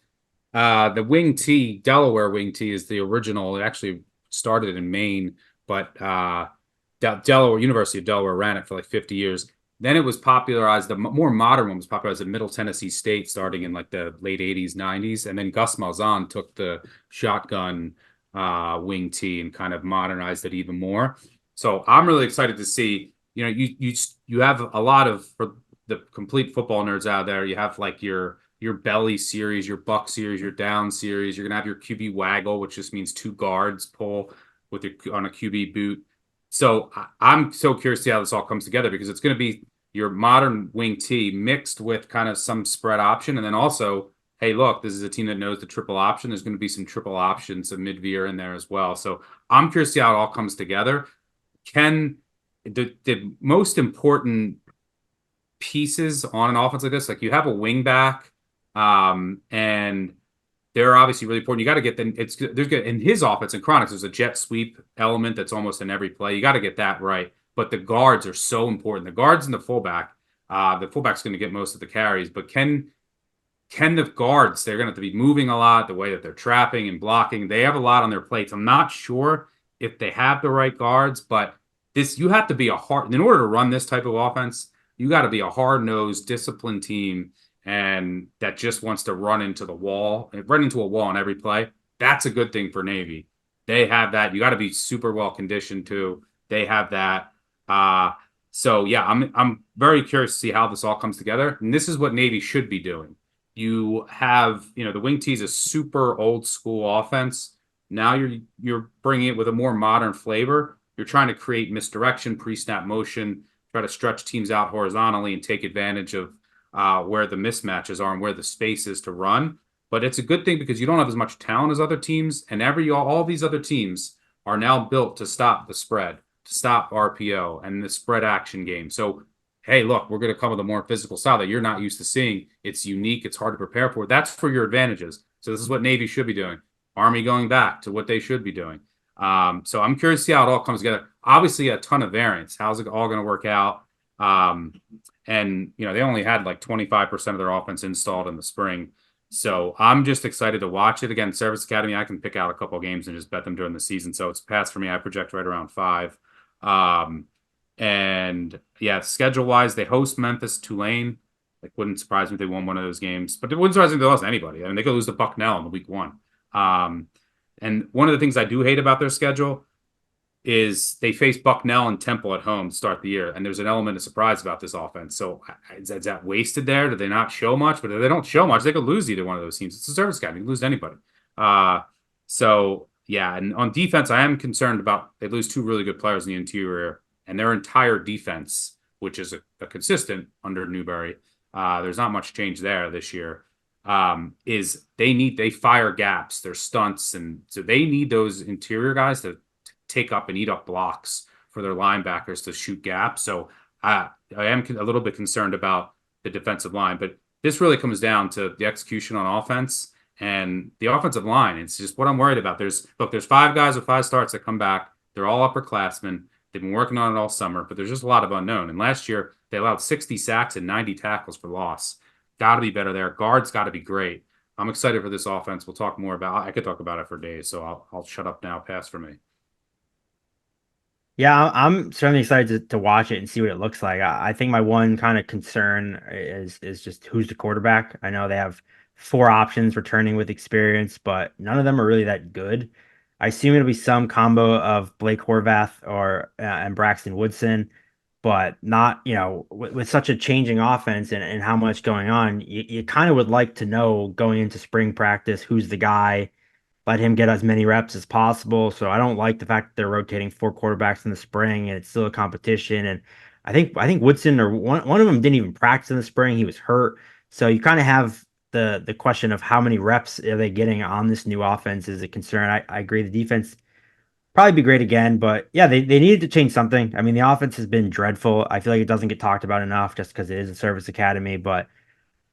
Speaker 1: The wing T, Delaware wing T, is the original. It actually started in Maine, but Delaware, University of Delaware ran it for like 50 years. Then it was popularized. The more modern one was popularized at Middle Tennessee State starting in like the late 80s, 90s. And then Gus Malzahn took the shotgun wing T and kind of modernized it even more. So I'm really excited to see, you have a lot of, for the complete football nerds out there, you have like your belly series, your buck series, your down series. You're going to have your QB waggle, which just means two guards pull on a QB boot. So I'm so curious to see how this all comes together, because it's going to be your modern wing T mixed with kind of some spread option. And then also, hey, look, this is a team that knows the triple option. There's going to be some triple options, some mid-veer in there as well. So I'm curious to see how it all comes together. The most important pieces on an offense like this, like you have a wing back, and they're obviously really important. You got to get them. There's good in his offense in Chronics. There's a jet sweep element that's almost in every play. You got to get that right. But the guards are so important. The guards and the fullback. The fullback's going to get most of the carries, but can the guards? They're going to have to be moving a lot. The way that they're trapping and blocking, they have a lot on their plates. I'm not sure if they have the right guards, but you have to be in order to run this type of offense. You got to be a hard-nosed, disciplined team, and that just wants to run into a wall on every play. That's a good thing for Navy. They have that. You got to be super well conditioned too. They have that. So yeah, I'm very curious to see how this all comes together. And this is what Navy should be doing. You have, the wing T is a super old school offense. Now you're bringing it with a more modern flavor. You're trying to create misdirection, pre-snap motion, try to stretch teams out horizontally and take advantage of where the mismatches are and where the space is to run. But it's a good thing because you don't have as much talent as other teams, and all these other teams are now built to stop the spread, to stop RPO and the spread action game. So, hey, look, we're going to come with a more physical style that you're not used to seeing. It's unique. It's hard to prepare for. That's for your advantages. So this is what Navy should be doing. Army going back to what they should be doing. So I'm curious to see how it all comes together. Obviously, a ton of variance. How's it all going to work out? And they only had like 25% of their offense installed in the spring. So I'm just excited to watch it. Again, Service Academy, I can pick out a couple of games and just bet them during the season. So it's passed for me. I project right around 5. And yeah, schedule-wise, they host Memphis, Tulane. It wouldn't surprise me if they won one of those games. But it wouldn't surprise me if they lost anybody. I mean, they could lose to Bucknell in the week 1. And one of the things I do hate about their schedule is they face Bucknell and Temple at home to start the year. And there's an element of surprise about this offense. So is that wasted there? Do they not show much? But if they don't show much, they could lose either one of those teams. It's a Service Academy. You can lose to anybody. So, yeah. And on defense, I am concerned about they lose 2 really good players in the interior. And their entire defense, which is a consistent under Newberry, there's not much change there this year. Is they fire gaps, their stunts, and so they need those interior guys to take up and eat up blocks for their linebackers to shoot gaps. So I am a little bit concerned about the defensive line, but this really comes down to the execution on offense and the offensive line. It's just what I'm worried about. There's 5 guys with 5 starts that come back. They're all upperclassmen. They've been working on it all summer, but there's just a lot of unknown. And last year they allowed 60 sacks and 90 tackles for loss. Got to be better there. Guards got to be great. I'm excited for this offense. We'll talk more about. I could talk about it for days, so I'll shut up now. Pass for me.
Speaker 6: Yeah, I'm certainly excited to watch it and see what it looks like. I think my one kind of concern is just who's the quarterback. I know they have 4 options returning with experience, but none of them are really that good. I assume it'll be some combo of Blake Horvath or and Braxton Woodson, but not, with such a changing offense and how much going on, you kind of would like to know going into spring practice who's the guy, let him get as many reps as possible. So I don't like the fact that they're rotating 4 quarterbacks in the spring and it's still a competition. And I think Woodson or one of them didn't even practice in the spring. He was hurt. So you kind of have the question of how many reps are they getting on this new offense is a concern. I agree the defense probably be great again, but yeah, they needed to change something. I mean, the offense has been dreadful. I feel like it doesn't get talked about enough just because it is a service academy, but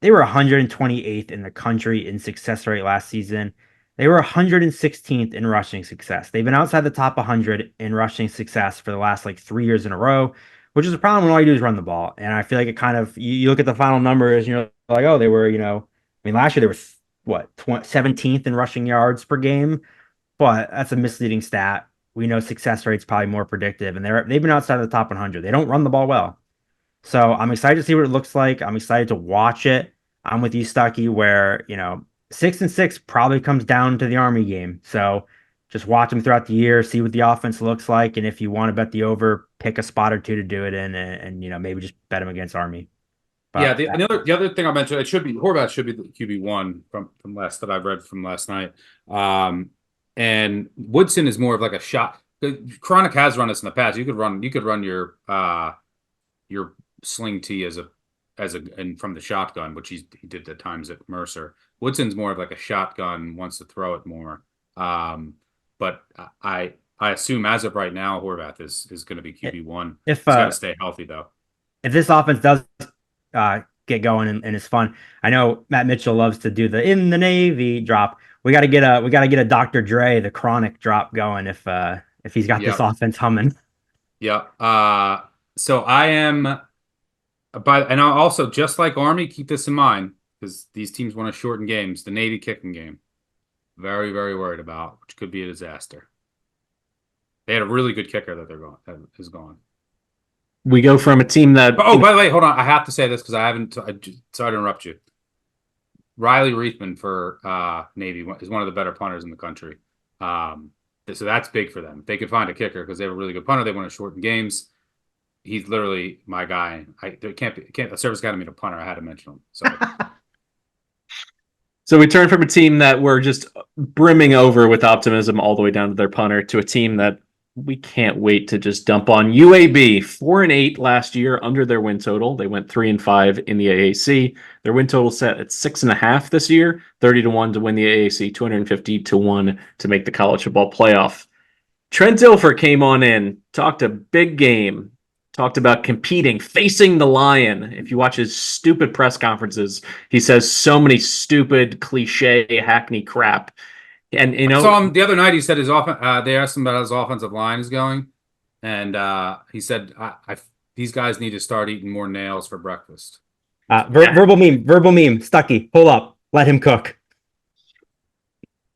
Speaker 6: they were 128th in the country in success rate last season. They were 116th in rushing success. They've been outside the top 100 in rushing success for the last 3 years in a row, which is a problem when all you do is run the ball. And I feel like it kind of, you look at the final numbers and you're like, oh, they were, I mean, last year they were what, 17th in rushing yards per game, but that's a misleading stat. We know success rate's probably more predictive, and they've been outside of the top 100. They don't run the ball well. So I'm excited to see what it looks like. I'm excited to watch it. I'm with you, Stuckey, where, 6-6 probably comes down to the Army game. So just watch them throughout the year, see what the offense looks like. And if you want to bet the over, pick a spot or two to do it in and maybe just bet them against Army. But,
Speaker 1: yeah, the other thing I mentioned, Horvath should be the QB1 from last that I've read from last night. And Woodson is more of a shot. Chronic has run this in the past. You could run your sling T and from the shotgun, which he did at times at Mercer. Woodson's more of a shotgun, wants to throw it more. But I assume as of right now, Horvath is going to be QB1. He's got to stay healthy though.
Speaker 6: If this offense does get going and is fun, I know Matt Mitchell loves to do the in the Navy drop. We got to get a Dr. Dre, the chronic drop going if he's got this offense humming.
Speaker 1: Yeah. So I am, and I'll also, just like Army, keep this in mind because these teams want to shorten games. The Navy kicking game, very, very worried about, which could be a disaster. They had a really good kicker that is gone.
Speaker 3: We go from a team that.
Speaker 1: Oh, by the way, hold on. I have to say this because sorry to interrupt you. Riley Reithman for Navy is one of the better punters in the country. So that's big for them. If they could find a kicker because they have a really good punter, they want to shorten games. He's literally my guy. There can't a service academy to punter. I had to mention him.
Speaker 3: So we turn from a team that were just brimming over with optimism all the way down to their punter to a team that we can't wait to just dump on. UAB 4-8 last year under their win total. They went 3-5 in the AAC. Their win total set at 6.5 this year, 30-1 to win the AAC, 250-1 to make the college football playoff. Trent Dilfer came on in, talked a big game, talked about competing, facing the lion. If you watch his stupid press conferences, he says so many stupid, cliche, hackney crap. And
Speaker 1: I saw him the other night. He said his they asked him about how his offensive line is going, and he said, "These guys need to start eating more nails for breakfast."
Speaker 6: Verbal meme, Stuckey, hold up, let him cook.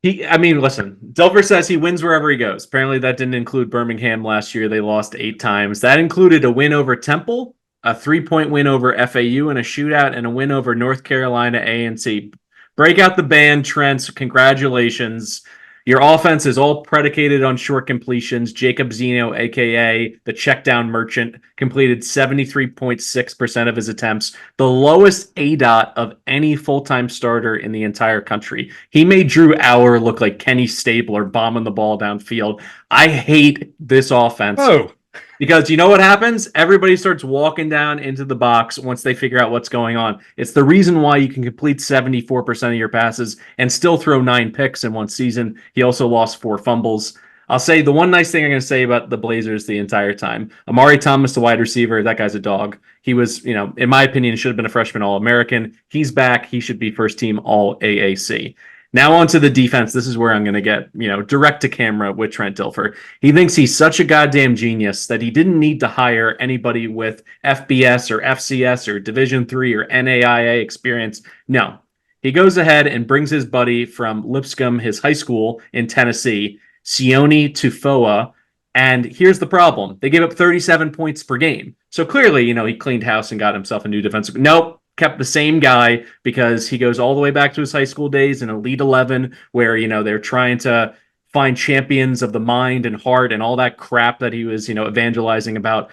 Speaker 3: Listen, Dilfer says he wins wherever he goes. Apparently that didn't include Birmingham last year. They lost 8 times. That included a win over Temple, a 3-point win over FAU in a shootout, and a win over North Carolina A&T. Break out the band, Trent. Congratulations. Your offense is all predicated on short completions. Jacob Zeno, a.k.a. the checkdown merchant, completed 73.6% of his attempts, the lowest ADOT of any full-time starter in the entire country. He made Drew Auer look like Kenny Stabler bombing the ball downfield. I hate this offense.
Speaker 6: Oh.
Speaker 3: Because you know what happens? Everybody starts walking down into the box once they figure out what's going on. It's the reason why you can complete 74% of your passes and still throw 9 picks in one season. He also lost 4 fumbles. I'll say the one nice thing I'm going to say about the Blazers the entire time. Amari Thomas, the wide receiver, that guy's a dog. He was, in my opinion, should have been a freshman All-American. He's back. He should be first team All-AAC. Now on to the defense. This is where I'm going to get, direct to camera with Trent Dilfer. He thinks he's such a goddamn genius that he didn't need to hire anybody with FBS or FCS or Division III or NAIA experience. No. He goes ahead and brings his buddy from Lipscomb, his high school in Tennessee, Sione Tufoa. And here's the problem. They gave up 37 points per game. So clearly, he cleaned house and got himself a new defensive. Nope. kept the same guy because he goes all the way back to his high school days in Elite 11, where, they're trying to find champions of the mind and heart and all that crap that he was, evangelizing about.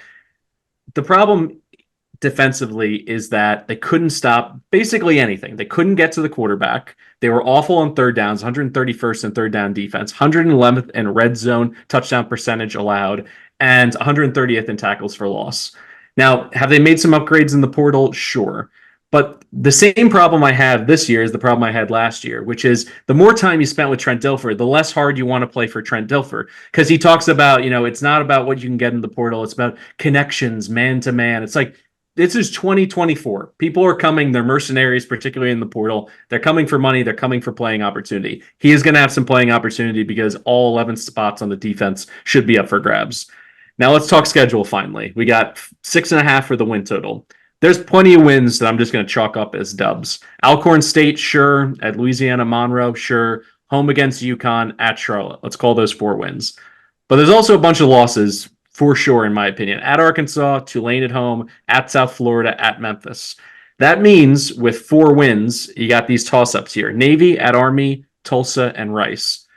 Speaker 3: The problem defensively is that they couldn't stop basically anything. They couldn't get to the quarterback. They were awful on third downs, 131st in third down defense, 111th in red zone touchdown percentage allowed, and 130th in tackles for loss. Now, have they made some upgrades in the portal? Sure. But the same problem I have this year is the problem I had last year, which is the more time you spent with Trent Dilfer, the less hard you want to play for Trent Dilfer. Because he talks about, it's not about what you can get in the portal. It's about connections, man to man. It's like, this is 2024. People are coming. They're mercenaries, particularly in the portal. They're coming for money. They're coming for playing opportunity. He is going to have some playing opportunity because all 11 spots on the defense should be up for grabs. Now let's talk schedule finally. We got 6.5 for the win total. There's plenty of wins that I'm just going to chalk up as dubs. Alcorn State, sure. At Louisiana Monroe, sure. Home against UConn, at Charlotte. Let's call those 4 wins. But there's also a bunch of losses, for sure, in my opinion. At Arkansas, Tulane at home, at South Florida, at Memphis. That means with 4 wins, you got these toss-ups here. Navy, at Army, Tulsa, and Rice.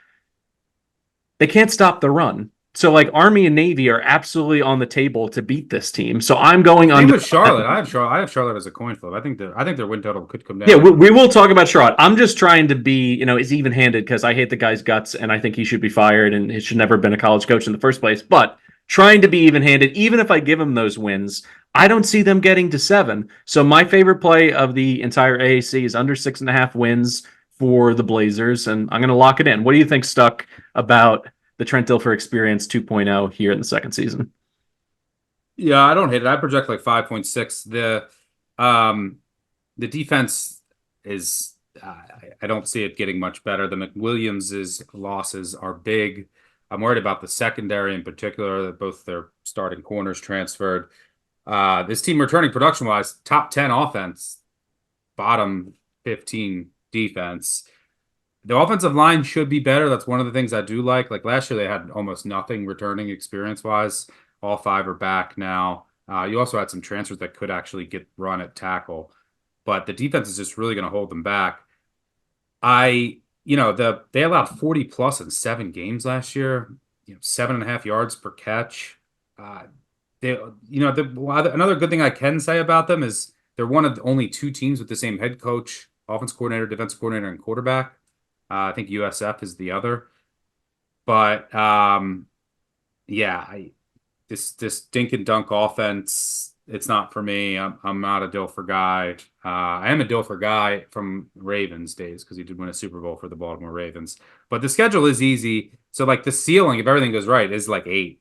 Speaker 3: They can't stop the run. So, Army and Navy are absolutely on the table to beat this team. So I'm going under.
Speaker 1: With Charlotte, I have Charlotte as a coin flip. I think their win total could come down.
Speaker 3: Yeah, we will talk about Charlotte. I'm just trying to be, as even-handed because I hate the guy's guts and I think he should be fired and he should never have been a college coach in the first place. But trying to be even-handed, even if I give him those wins, I don't see them getting to 7. So my favorite play of the entire AAC is under 6.5 wins for the Blazers, and I'm going to lock it in. What do you think, Stuck, about the Trent Dilfer Experience 2.0 here in the second season?
Speaker 1: Yeah, I don't hate it. I project 5.6. The defense is I don't see it getting much better. The McWilliams' losses are big. I'm worried about the secondary in particular, that both their starting corners transferred. This team returning production-wise, top 10 offense, bottom 15 defense. The offensive line should be better. That's one of the things I do like. Last year, they had almost nothing returning experience-wise. All 5 are back now. You also had some transfers that could actually get run at tackle. But the defense is just really going to hold them back. They allowed 40+ in 7 games last year. 7.5 yards per catch. Another good thing I can say about them is they're one of only 2 teams with the same head coach, offense coordinator, defensive coordinator, and quarterback. I think USF is the other. But, this dink and dunk offense, it's not for me. I'm not a Dilfer guy. I am a Dilfer guy from Ravens days because he did win a Super Bowl for the Baltimore Ravens. But the schedule is easy. So, the ceiling, if everything goes right, is 8.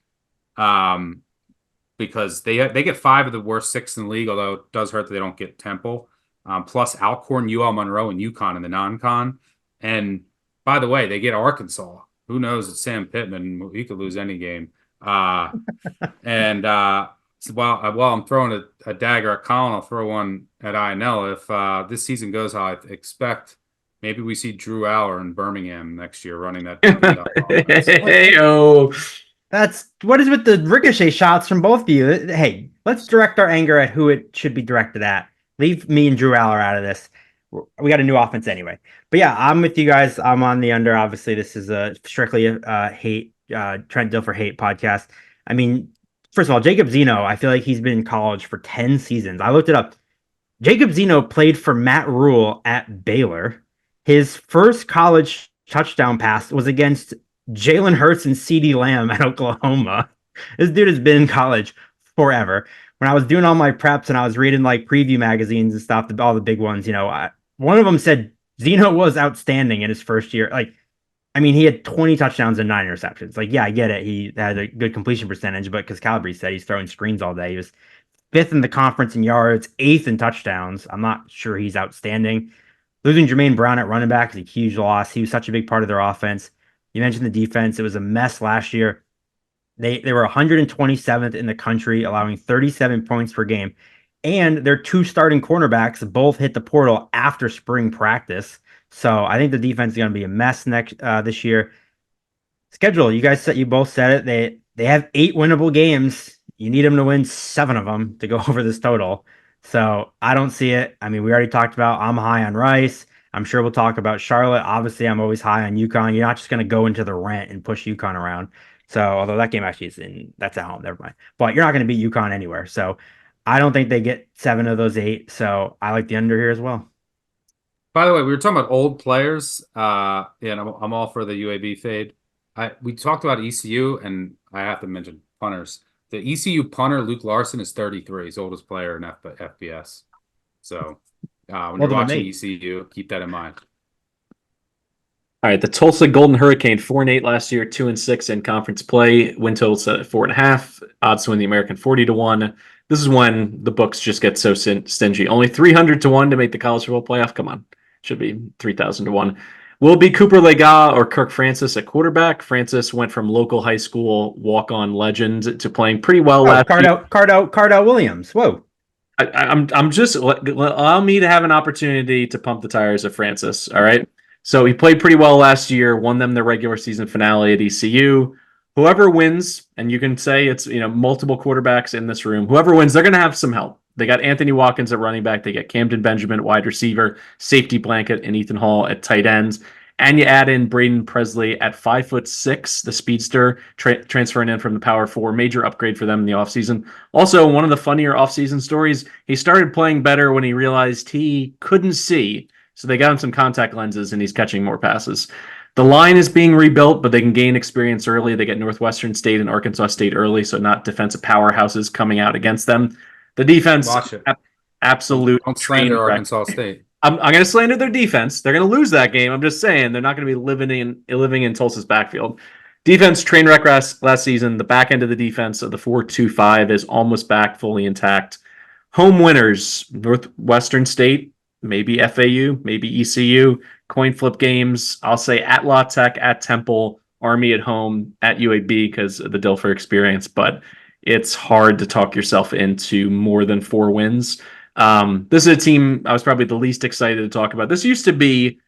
Speaker 1: Because they get 5 of the worst 6 in the league, although it does hurt that they don't get Temple. Plus Alcorn, UL Monroe, and UConn in the non-con. And by the way, they get Arkansas. Who knows? It's Sam Pittman. He could lose any game. So while I'm throwing a dagger at Colin, I'll throw one at INL. If this season goes how I expect, maybe we see Drew Aller in Birmingham next year running that.
Speaker 6: That's what is with the ricochet shots from both of you. Hey, let's direct our anger at who it should be directed at. Leave me and Drew Aller out of this. We got a new offense anyway. But yeah, I'm with you guys. I'm on the under. Obviously, this is a strictly hate Trent Dilfer hate podcast. I mean, first of all, Jacob Zeno, I feel like he's been in college for 10 seasons. I looked it up. Jacob Zeno played for Matt Rule at Baylor. His first college touchdown pass was against Jalen Hurts and CeeDee Lamb at Oklahoma. This dude has been in college forever. When I was doing all my preps and I was reading preview magazines and stuff, all the big ones, one of them said Zeno was outstanding in his first year. He had 20 touchdowns and 9 interceptions. Yeah, I get it. He had a good completion percentage, but because Calabrese said he's throwing screens all day. He was 5th in the conference in yards, 8th in touchdowns. I'm not sure he's outstanding. Losing Jermaine Brown at running back is a huge loss. He was such a big part of their offense. You mentioned the defense. It was a mess last year. They were 127th in the country, allowing 37 points per game. And their 2 starting cornerbacks both hit the portal after spring practice. So I think the defense is going to be a mess this year. Schedule, you both said it. They have 8 winnable games. You need them to win 7 of them to go over this total. So I don't see it. I mean, we already talked about I'm high on Rice. I'm sure we'll talk about Charlotte. Obviously, I'm always high on UConn. You're not just going to go into the rent and push UConn around. So, although that game actually that's at home, never mind. But you're not going to beat UConn anywhere. So, I don't think they get 7 of those 8. So, I like the under here as well.
Speaker 1: By the way, we were talking about old players. And I'm all for the UAB fade. We talked about ECU, and I have to mention punters. The ECU punter Luke Larson is 33. He's the oldest player in FBS. So when you're watching ECU, keep that in mind.
Speaker 3: All right, the Tulsa Golden Hurricane 4-8 last year, 2-6 in conference play. Win total set at 4.5. Odds to win the American 40-1. This is when the books just get so stingy. Only 300-1 to make the college football playoff. Come on, should be 3,000-1. Will it be Cooper Lega or Kirk Francis at quarterback? Francis went from local high school walk-on legend to playing pretty well last year.
Speaker 6: Cardell Williams. Whoa.
Speaker 3: I'm just allow me to have an opportunity to pump the tires of Francis. All right. So he played pretty well last year, won them the regular season finale at ECU. Whoever wins, and you can say it's multiple quarterbacks in this room, whoever wins, they're going to have some help. They got Anthony Watkins at running back. They get Camden Benjamin, wide receiver, safety blanket, and Ethan Hall at tight ends. And you add in Braden Presley at 5'6", the speedster, transferring in from the Power 4. Major upgrade for them in the offseason. Also, one of the funnier offseason stories, he started playing better when he realized he couldn't see. So they got him some contact lenses, and he's catching more passes. The line is being rebuilt, but they can gain experience early. They get Northwestern State and Arkansas State early, so not defensive powerhouses coming out against them. The defense, absolute.
Speaker 1: Don't slander Arkansas State.
Speaker 3: I'm going to slander their defense. They're going to lose that game. I'm just saying they're not going to be living in Tulsa's backfield. Defense train wreck last season. The back end of the defense of the 4-2-5 is almost back, fully intact. Home winners: Northwestern State, maybe FAU, maybe ECU. Coin flip games, I'll say at La Tech, at Temple, Army at home, at UAB because of the Dilfer experience, but it's hard to talk yourself into more than 4 wins. This is a team I was probably the least excited to talk about. This used to be,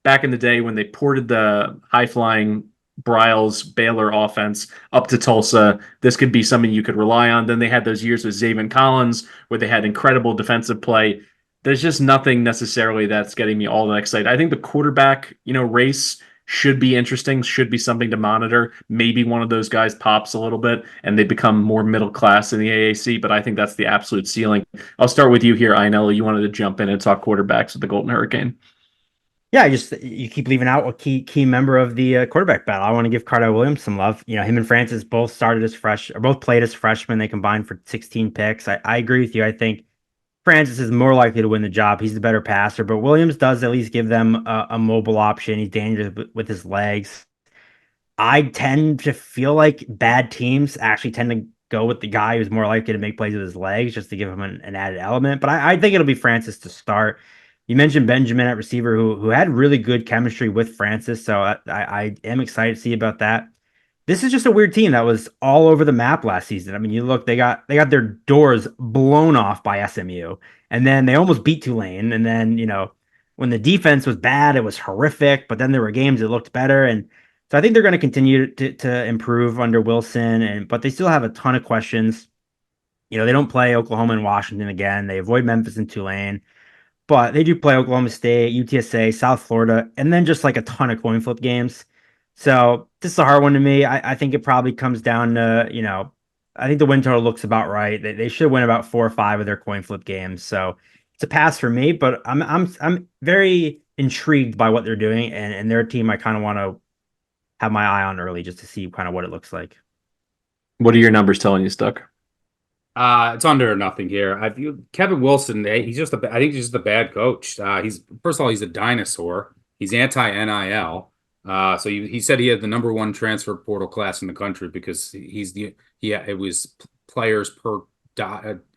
Speaker 3: back in the day when they ported the high-flying Briles Baylor offense up to Tulsa. This could be something you could rely on. Then they had those years with Zaven Collins where they had incredible defensive play. There's just nothing necessarily that's getting me all that excited. I think the quarterback, race should be interesting, should be something to monitor. Maybe one of those guys pops a little bit and they become more middle class in the AAC, but I think that's the absolute ceiling. I'll start with you here, Ainella. You wanted to jump in and talk quarterbacks with the Golden Hurricane.
Speaker 6: Yeah, you keep leaving out a key member of the quarterback battle. I want to give Cardell Williams some love. Him and Francis both both played as freshmen. They combined for 16 picks. I agree with you. I think Francis is more likely to win the job. He's the better passer, but Williams does at least give them a mobile option. He's dangerous with his legs. I tend to feel like bad teams actually tend to go with the guy who's more likely to make plays with his legs just to give him an added element. But I think it'll be Francis to start. You mentioned Benjamin at receiver who had really good chemistry with Francis, so I am excited to see about that. This is just a weird team that was all over the map last season. I mean, you look, they got their doors blown off by SMU, and then they almost beat Tulane. And then, when the defense was bad, it was horrific, but then there were games that looked better. And so I think they're going to continue to improve under Wilson, but they still have a ton of questions. They don't play Oklahoma and Washington again. They avoid Memphis and Tulane, but they do play Oklahoma State, UTSA, South Florida, and then just like a ton of coin flip games. So this is a hard one to me. I think it probably comes down to, I think the win total looks about right. They should win about 4 or 5 of their coin flip games. So it's a pass for me, but I'm very intrigued by what they're doing, and their team I kind of want to have my eye on early just to see kind of what it looks like.
Speaker 3: What are your numbers telling you, Stuck?
Speaker 1: It's under or nothing here. Kevin Wilson, I think he's just a bad coach. First of all, he's a dinosaur. He's anti-NIL. So he said he had the number 1 transfer portal class in the country because it was players per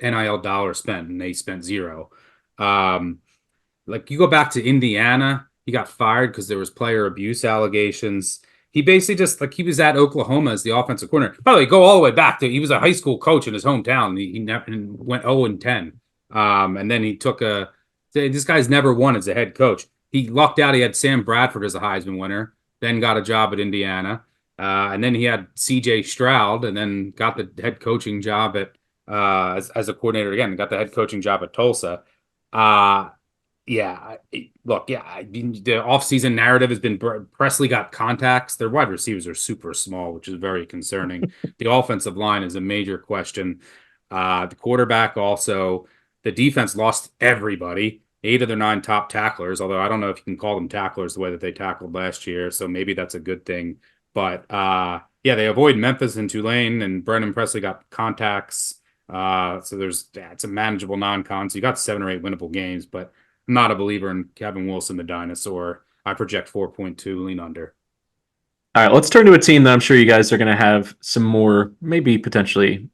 Speaker 1: NIL dollar spent, and they spent 0. Like you go back to Indiana, he got fired because there was player abuse allegations. He basically just he was at Oklahoma as the offensive coordinator. By the way, go all the way back to he was a high school coach in his hometown. He went 0-10, and then he took this guy's never won as a head coach. He lucked out. He had Sam Bradford as a Heisman winner, then got a job at Indiana. And then he had C.J. Stroud, and then got the head coaching job at as a coordinator again. Got the head coaching job at Tulsa. Uh, yeah, look, the offseason narrative has been Presley got contacts. Their wide receivers are super small, which is very concerning. The offensive line is a major question. The quarterback also. The defense lost everybody. 8 of their 9 top tacklers, although I don't know if you can call them tacklers the way that they tackled last year, so maybe that's a good thing. But yeah, they avoid Memphis and Tulane, and Brendan Presley got contacts. So it's a manageable non-con. So you got 7 or 8 winnable games, but I'm not a believer in Kevin Wilson, the dinosaur. I project 4.2, lean under.
Speaker 3: All right, let's turn to a team that I'm sure you guys are going to have some more, maybe potentially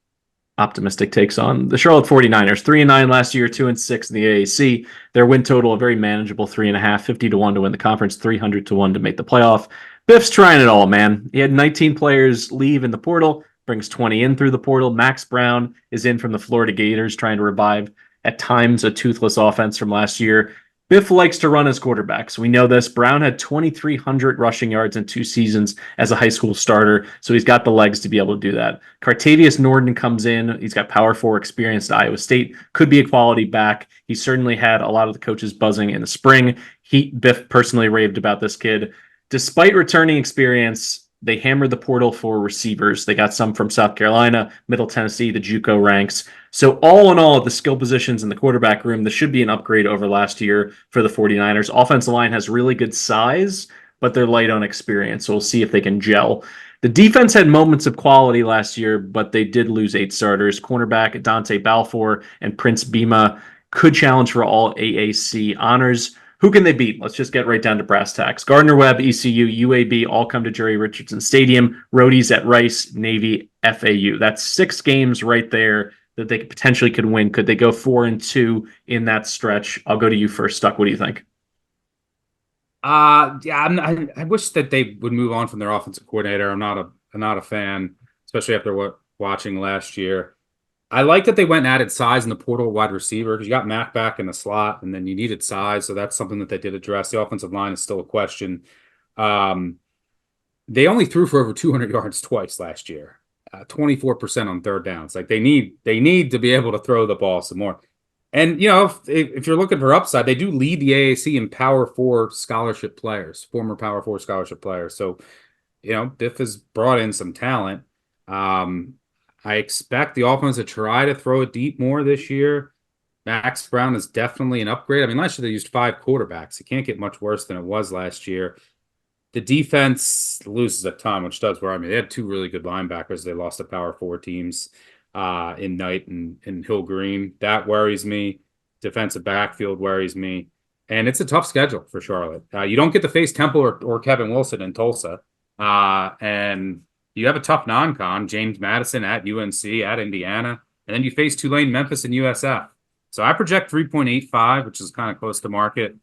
Speaker 3: optimistic takes on. The Charlotte 49ers, 3-9 last year, 2-6 in the AAC. Their win total, a very manageable 3.5, 50-1 to win the conference, 300-1 to make the playoff. Biff's trying it all, man. He had 19 players leave in the portal, brings 20 in through the portal. Max Brown is in from the Florida Gators, trying to revive at times a toothless offense from last year. Biff likes to run his quarterbacks. We know this. Brown had 2,300 rushing yards in 2 seasons as a high school starter, so he's got the legs to be able to do that. Cartavius Norton comes in. He's got Power 4 experience at Iowa State. Could be a quality back. He certainly had a lot of the coaches buzzing in the spring. Biff personally raved about this kid. Despite returning experience, they hammered the portal for receivers. They got some from South Carolina, Middle Tennessee, the JUCO ranks. So all in all, at the skill positions in the quarterback room, this should be an upgrade over last year for the 49ers. Offensive line has really good size, but they're light on experience. So we'll see if they can gel. The defense had moments of quality last year, but they did lose 8 starters. Cornerback Dante Balfour and Prince Bima could challenge for all AAC honors. Who can they beat? Let's just get right down to brass tacks. Gardner-Webb, ECU, UAB all come to Jerry Richardson Stadium. Roadies at Rice, Navy, FAU. That's 6 games right there that they potentially could win. Could they go 4-2 in that stretch? I'll go to you first, Stuck. What do you think?
Speaker 1: Yeah, I wish that they would move on from their offensive coordinator. I'm not a fan, especially after watching last year. I like that they went and added size in the portal wide receiver because you got Mac back in the slot, and then you needed size, so that's something that they did address. The offensive line is still a question. They only threw for over 200 yards twice last year, 24% on third downs. Like they need to be able to throw the ball some more. And if you're looking for upside, they do lead the AAC in Power 4 scholarship players, former Power 4 scholarship players. So Biff has brought in some talent. I expect the offense to try to throw it deep more this year. Max Brown is definitely an upgrade. I mean, last year they used 5 quarterbacks. It can't get much worse than it was last year. The defense loses a ton, which does worry me. They had 2 really good linebackers. They lost to Power 4 teams in Knight and Hill Green. That worries me. Defensive backfield worries me. And it's a tough schedule for Charlotte. You don't get to face Temple or Kevin Wilson in Tulsa. And you have a tough non-con, James Madison at UNC, at Indiana, and then you face Tulane, Memphis, and USF. So I project 3.85, which is kind of close to market,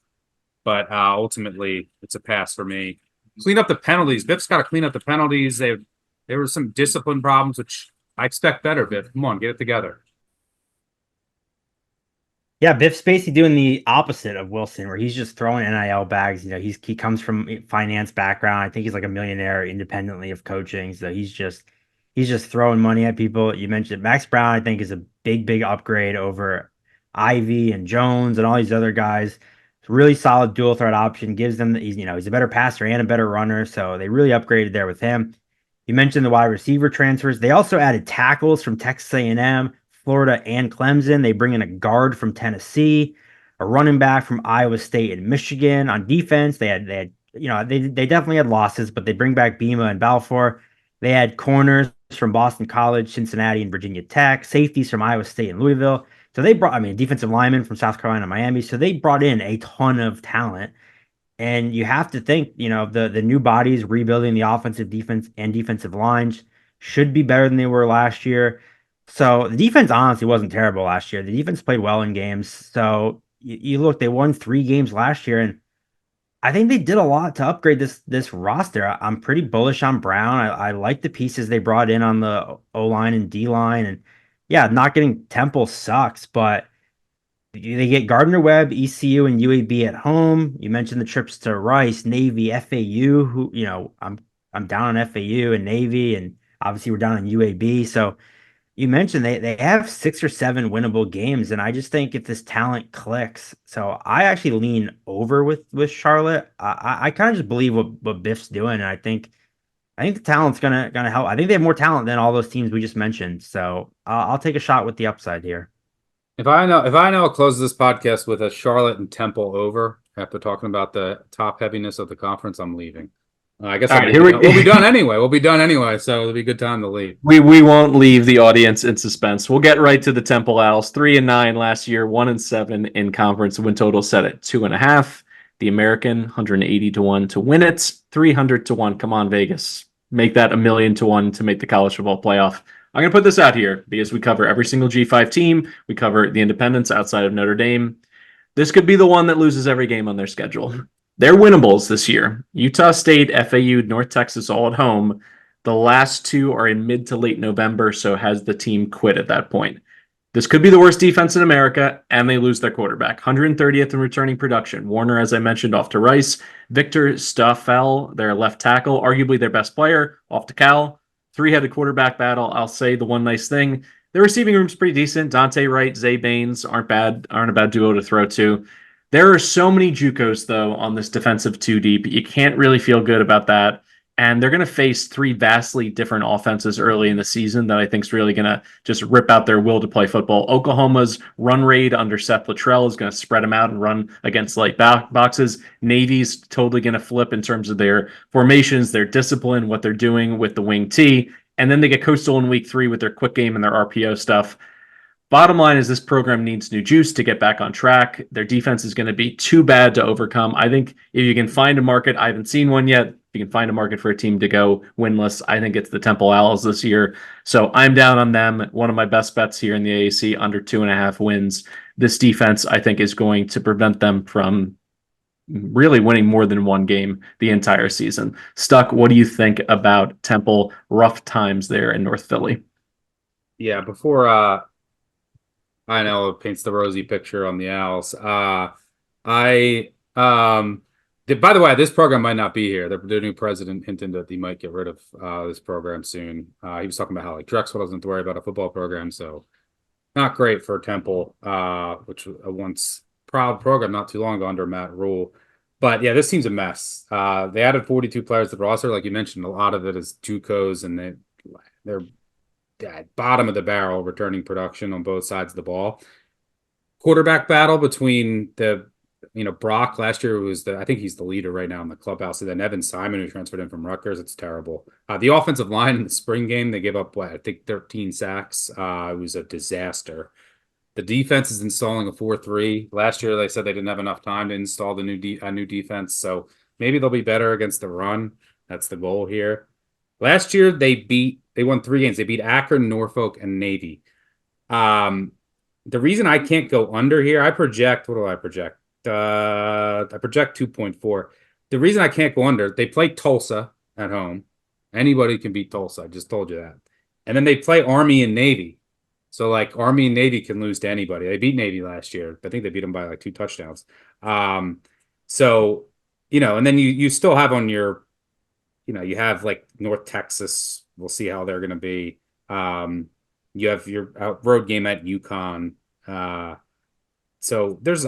Speaker 1: but ultimately it's a pass for me. Clean up the penalties. Biff's got to clean up the penalties. There were some discipline problems, which I expect better, Biff. Come on, get it together.
Speaker 6: Yeah, Biff's basically doing the opposite of Wilson, where he's just throwing NIL bags. He comes from finance background. I think he's like a millionaire independently of coaching. So he's just throwing money at people. You mentioned Max Brown, I think, is a big upgrade over Ivy and Jones and all these other guys. It's a really solid dual threat option. Gives them he's a better passer and a better runner. So they really upgraded there with him. You mentioned the wide receiver transfers. They also added tackles from Texas A&M, Florida, and Clemson. They bring in a guard from Tennessee, a running back from Iowa State and Michigan. On defense, they definitely had losses, but they bring back Bima and Balfour. They had corners from Boston College, Cincinnati, and Virginia Tech, safeties from Iowa State and Louisville. So they brought, defensive linemen from South Carolina and Miami. So they brought in a ton of talent. And you have to think, the new bodies rebuilding the offensive, defense, and defensive lines should be better than they were last year. So the defense honestly wasn't terrible last year. The defense played well in games. So you look, they won 3 games last year, and I think they did a lot to upgrade this roster. I'm pretty bullish on Brown. I like the pieces they brought in on the O-line and D-line. And yeah, not getting Temple sucks, but they get Gardner-Webb, ECU, and UAB at home. You mentioned the trips to Rice, Navy, FAU, I'm down on FAU and Navy, and obviously we're down on UAB. So you mentioned they have 6 or 7 winnable games, and I just think if this talent clicks, so I actually lean over with Charlotte. I kind of just believe what Biff's doing, and I think the talent's gonna help. I think they have more talent than all those teams we just mentioned. So I'll take a shot with the upside here.
Speaker 1: If I know, I'll close this podcast with a Charlotte and Temple over after talking about the top heaviness of the conference. I'm leaving. I guess
Speaker 3: All right,
Speaker 1: we'll be done anyway. We'll be done anyway, so it'll be a good time to leave.
Speaker 3: We won't leave the audience in suspense. We'll get right to the Temple Owls. 3-9 last year, 1-7 in conference. Win total set at 2.5. The American 180-1 to win it. 300-1. Come on, Vegas. Make that 1,000,000-1 to make the college football playoff. I'm going to put this out here because we cover every single G5 team. We cover the independents outside of Notre Dame. This could be the one that loses every game on their schedule. They're winnables this year. Utah State, FAU, North Texas all at home. The last two are in mid to late November, so has the team quit at that point? This could be the worst defense in America, and they lose their quarterback. 130th in returning production. Warner, as I mentioned, off to Rice. Victor Stoffel, their left tackle, arguably their best player, off to Cal. Three-headed quarterback battle. I'll say the one nice thing. The receiving room's pretty decent. Dante Wright, Zay Baines aren't a bad duo to throw to. There are so many JUCOs, though, on this defensive two deep. You can't really feel good about that. And they're going to face 3 vastly different offenses early in the season that I think is really going to just rip out their will to play football. Oklahoma's run raid under Seth Luttrell is going to spread them out and run against light boxes. Navy's totally going to flip in terms of their formations, their discipline, what they're doing with the wing T. And then they get coastal in week 3 with their quick game and their RPO stuff. Bottom line is this program needs new juice to get back on track. Their defense is going to be too bad to overcome. I think if you can find a market, I haven't seen one yet. If you can find a market for a team to go winless, I think it's the Temple Owls this year. So I'm down on them. One of my best bets here in the AAC, under 2.5 wins. This defense, I think, is going to prevent them from really winning more than one game the entire season. Stuck, what do you think about Temple? Rough times there in North Philly.
Speaker 1: Yeah, before I know it paints the rosy picture on the Owls. By the way, this program might not be here. The new president hinted that he might get rid of this program soon. He was talking about how like Drexel doesn't have to worry about a football program, so not great for Temple, which was a once proud program not too long ago under Matt Rule. But yeah, this team's a mess. They added 42 players to the roster, like you mentioned. A lot of it is JUCOs, and they're at bottom of the barrel returning production on both sides of the ball. Quarterback battle between Brock last year I think he's the leader right now in the clubhouse, and then Evan Simon, who transferred in from Rutgers. It's terrible. The offensive line in the spring game, they gave up, I think 13 sacks. It was a disaster. The defense is installing a 4-3. Last year, they said they didn't have enough time to install the new defense, so maybe they'll be better against the run. That's the goal here. Last year, they won 3 games. They beat Akron, Norfolk, and Navy. The reason I can't go under here, I project, what do I project? I project 2.4. The reason I can't go under, they play Tulsa at home. Anybody can beat Tulsa. I just told you that. And then they play Army and Navy. So, Army and Navy can lose to anybody. They beat Navy last year. I think they beat them by 2 touchdowns. So, and then you still have on your, you have North Texas. We'll see how they're going to be. You have your road game at UConn. So there's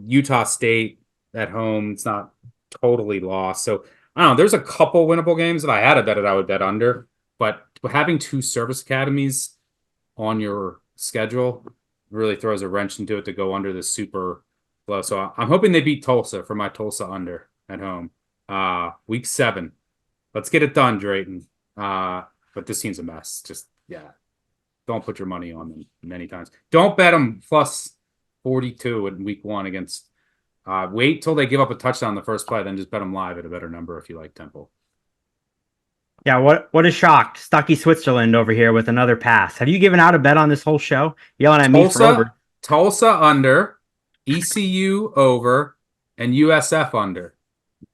Speaker 1: Utah State at home. It's not totally lost. So I don't know. There's a couple winnable games. If I had to bet it, I would bet under. But having 2 service academies on your schedule really throws a wrench into it to go under the super low. So I'm hoping they beat Tulsa for my Tulsa under at home. Week 7. Let's get it done, Drayton. But this team's a mess. Just, don't put your money on them many times. Don't bet them plus 42 in week 1 against. Wait till they give up a touchdown in the first play, then just bet them live at a better number if you like Temple.
Speaker 6: Yeah, what a shock. Stucky Switzerland over here with another pass. Have you given out a bet on this whole show? Yelling at me for over.
Speaker 1: Tulsa under, ECU over, and USF under.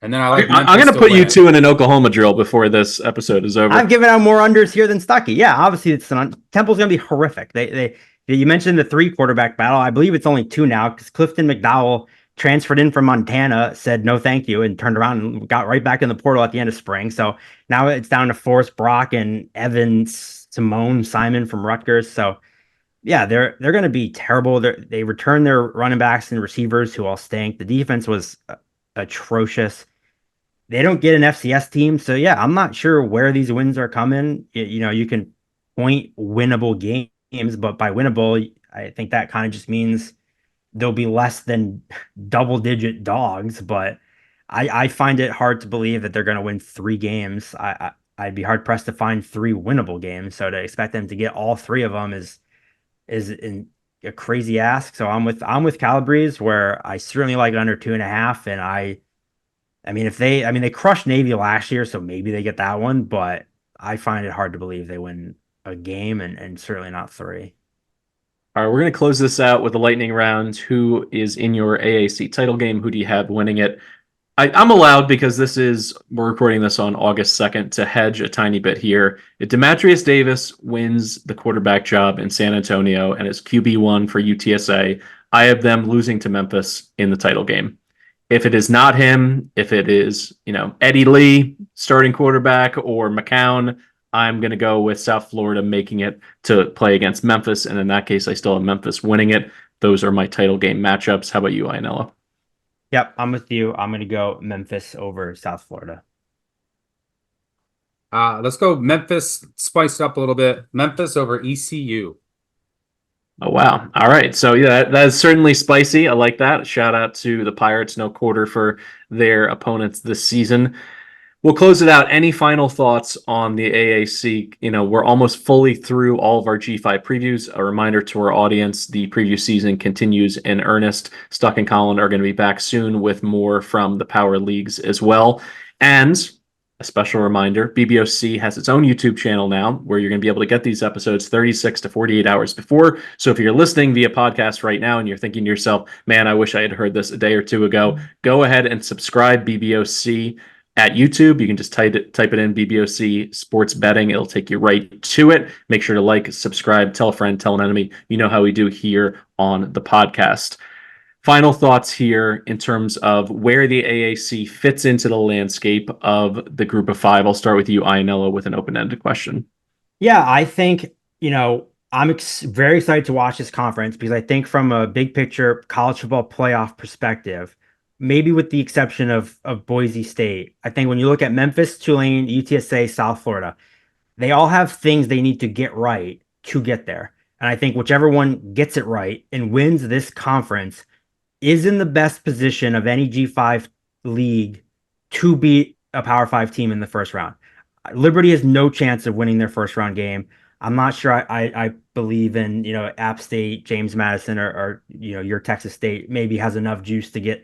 Speaker 1: And then I'm
Speaker 3: going to put you 2 in an Oklahoma drill before this episode is over.
Speaker 6: I've given out more unders here than Stucky. Yeah, obviously Temple's going to be horrific. You mentioned the 3 quarterback battle. I believe it's only 2 now because Clifton McDowell transferred in from Montana, said no thank you, and turned around and got right back in the portal at the end of spring. So now it's down to Forrest Brock and Evans Simon from Rutgers. So yeah, they're going to be terrible. They return their running backs and receivers who all stink. The defense was atrocious. They don't get an FCS team, so yeah, I'm not sure where these wins are coming. You can point winnable games, but by winnable, I think that kind of just means they'll be less than double-digit dogs. But I find it hard to believe that they're going to win 3 games. I'd be hard pressed to find 3 winnable games. So to expect them to get all 3 of them is a crazy ask. So I'm with Calabrese, where I certainly like under 2.5, and I mean, they crushed Navy last year, so maybe they get that one, but I find it hard to believe they win a game, and certainly not 3.
Speaker 3: All right, we're going to close this out with the lightning round. Who is in your AAC title game? Who do you have winning it? I'm allowed, because we're recording this on August 2nd, to hedge a tiny bit here. If Demetrius Davis wins the quarterback job in San Antonio and is QB1 for UTSA, I have them losing to Memphis in the title game. If it is not him, if it is, Eddie Lee, starting quarterback, or McCown, I'm going to go with South Florida making it to play against Memphis. And in that case, I still have Memphis winning it. Those are my title game matchups. How about you, Ianella?
Speaker 6: Yep, I'm with you. I'm going to go Memphis over South Florida.
Speaker 1: Let's go Memphis, spiced up a little bit. Memphis over ECU.
Speaker 3: Oh, wow. All right. So, yeah, that is certainly spicy. I like that. Shout out to the Pirates. No quarter for their opponents this season. We'll close it out. Any final thoughts on the AAC? We're almost fully through all of our G5 previews. A reminder to our audience, the preview season continues in earnest. Stuck and Colin are going to be back soon with more from the Power Leagues as well. And a special reminder, BBOC has its own YouTube channel now, where you're going to be able to get these episodes 36 to 48 hours before. So if you're listening via podcast right now and you're thinking to yourself, man, I wish I had heard this a day or two ago, go ahead and subscribe BBOC at YouTube. You can just type it in BBOC Sports Betting. It'll take you right to it. Make sure to like, subscribe, tell a friend, tell an enemy. You know how we do here on the podcast. Final thoughts here in terms of where the AAC fits into the landscape of the group of 5. I'll start with you, Ianella, with an open-ended question.
Speaker 6: Yeah, I think, I'm very excited to watch this conference, because I think from a big picture college football playoff perspective, maybe with the exception of Boise State, I think when you look at Memphis, Tulane, UTSA, South Florida, they all have things they need to get right to get there. And I think whichever one gets it right and wins this conference is in the best position of any G5 league to beat a Power 5 team in the first round. Liberty has no chance of winning their first round game. I'm not sure I believe in, App State, James Madison, or your Texas State maybe has enough juice to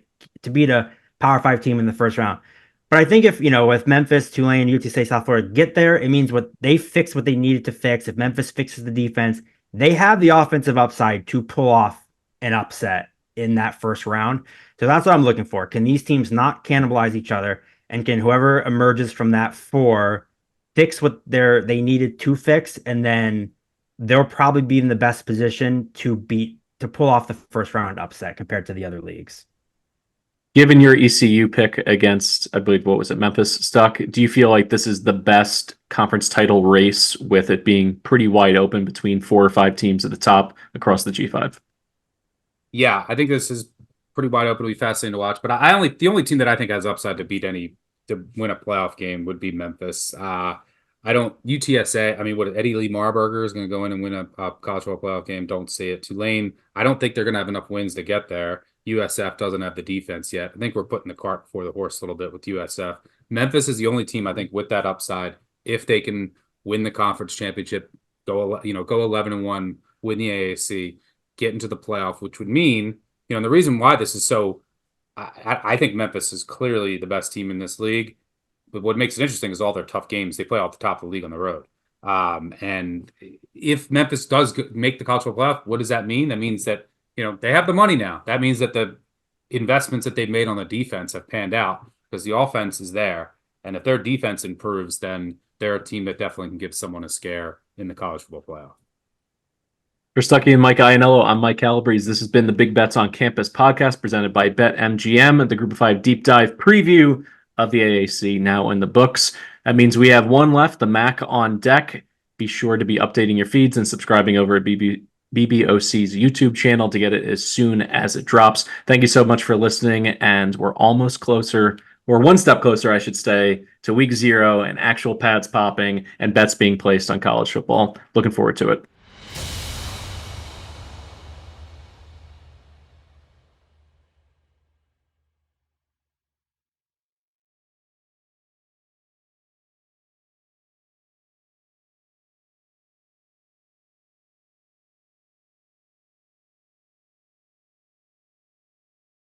Speaker 6: beat a Power 5 team in the first round. But I think if, with Memphis, Tulane, UTSA, South Florida get there, it means they fixed what they needed to fix. If Memphis fixes the defense, they have the offensive upside to pull off an upset in that first round. So that's what I'm looking for. Can these teams not cannibalize each other? And can whoever emerges from that 4 fix what they needed to fix? And then they'll probably be in the best position to pull off the first round upset compared to the other leagues.
Speaker 3: Given your ECU pick against, I believe, what was it, Memphis Stuck, do you feel like this is the best conference title race, with it being pretty wide open between 4 or 5 teams at the top across the G5?
Speaker 1: Yeah, I think this is pretty wide open. It'll be fascinating to watch. But the only team that I think has upside to win a playoff game would be Memphis. UTSA, what Eddie Lee Marburger is going to go in and win a college football playoff game. Don't see it. Tulane, I don't think they're going to have enough wins to get there. USF doesn't have the defense yet. I think we're putting the cart before the horse a little bit with USF. Memphis is the only team, I think, with that upside. If they can win the conference championship, go 11-1, win the AAC, get into the playoff, which would mean, and the reason why this is so, I think Memphis is clearly the best team in this league. But what makes it interesting is all their tough games. They play off the top of the league on the road. And if Memphis does make the college football playoff, what does that mean? That means that, they have the money now. That means that the investments that they've made on the defense have panned out, because the offense is there. And if their defense improves, then they're a team that definitely can give someone a scare in the college football playoff.
Speaker 3: For Stuckey and Mike Ianello, I'm Mike Calabrese. This has been the Big Bets on Campus podcast presented by BetMGM, the Group of 5 deep dive preview of the AAC now in the books. That means we have one left, the MAC on deck. Be sure to be updating your feeds and subscribing over at BBOC's YouTube channel to get it as soon as it drops. Thank you so much for listening, and we're almost closer. We're one step closer, I should say, to week 0 and actual pads popping and bets being placed on college football. Looking forward to it.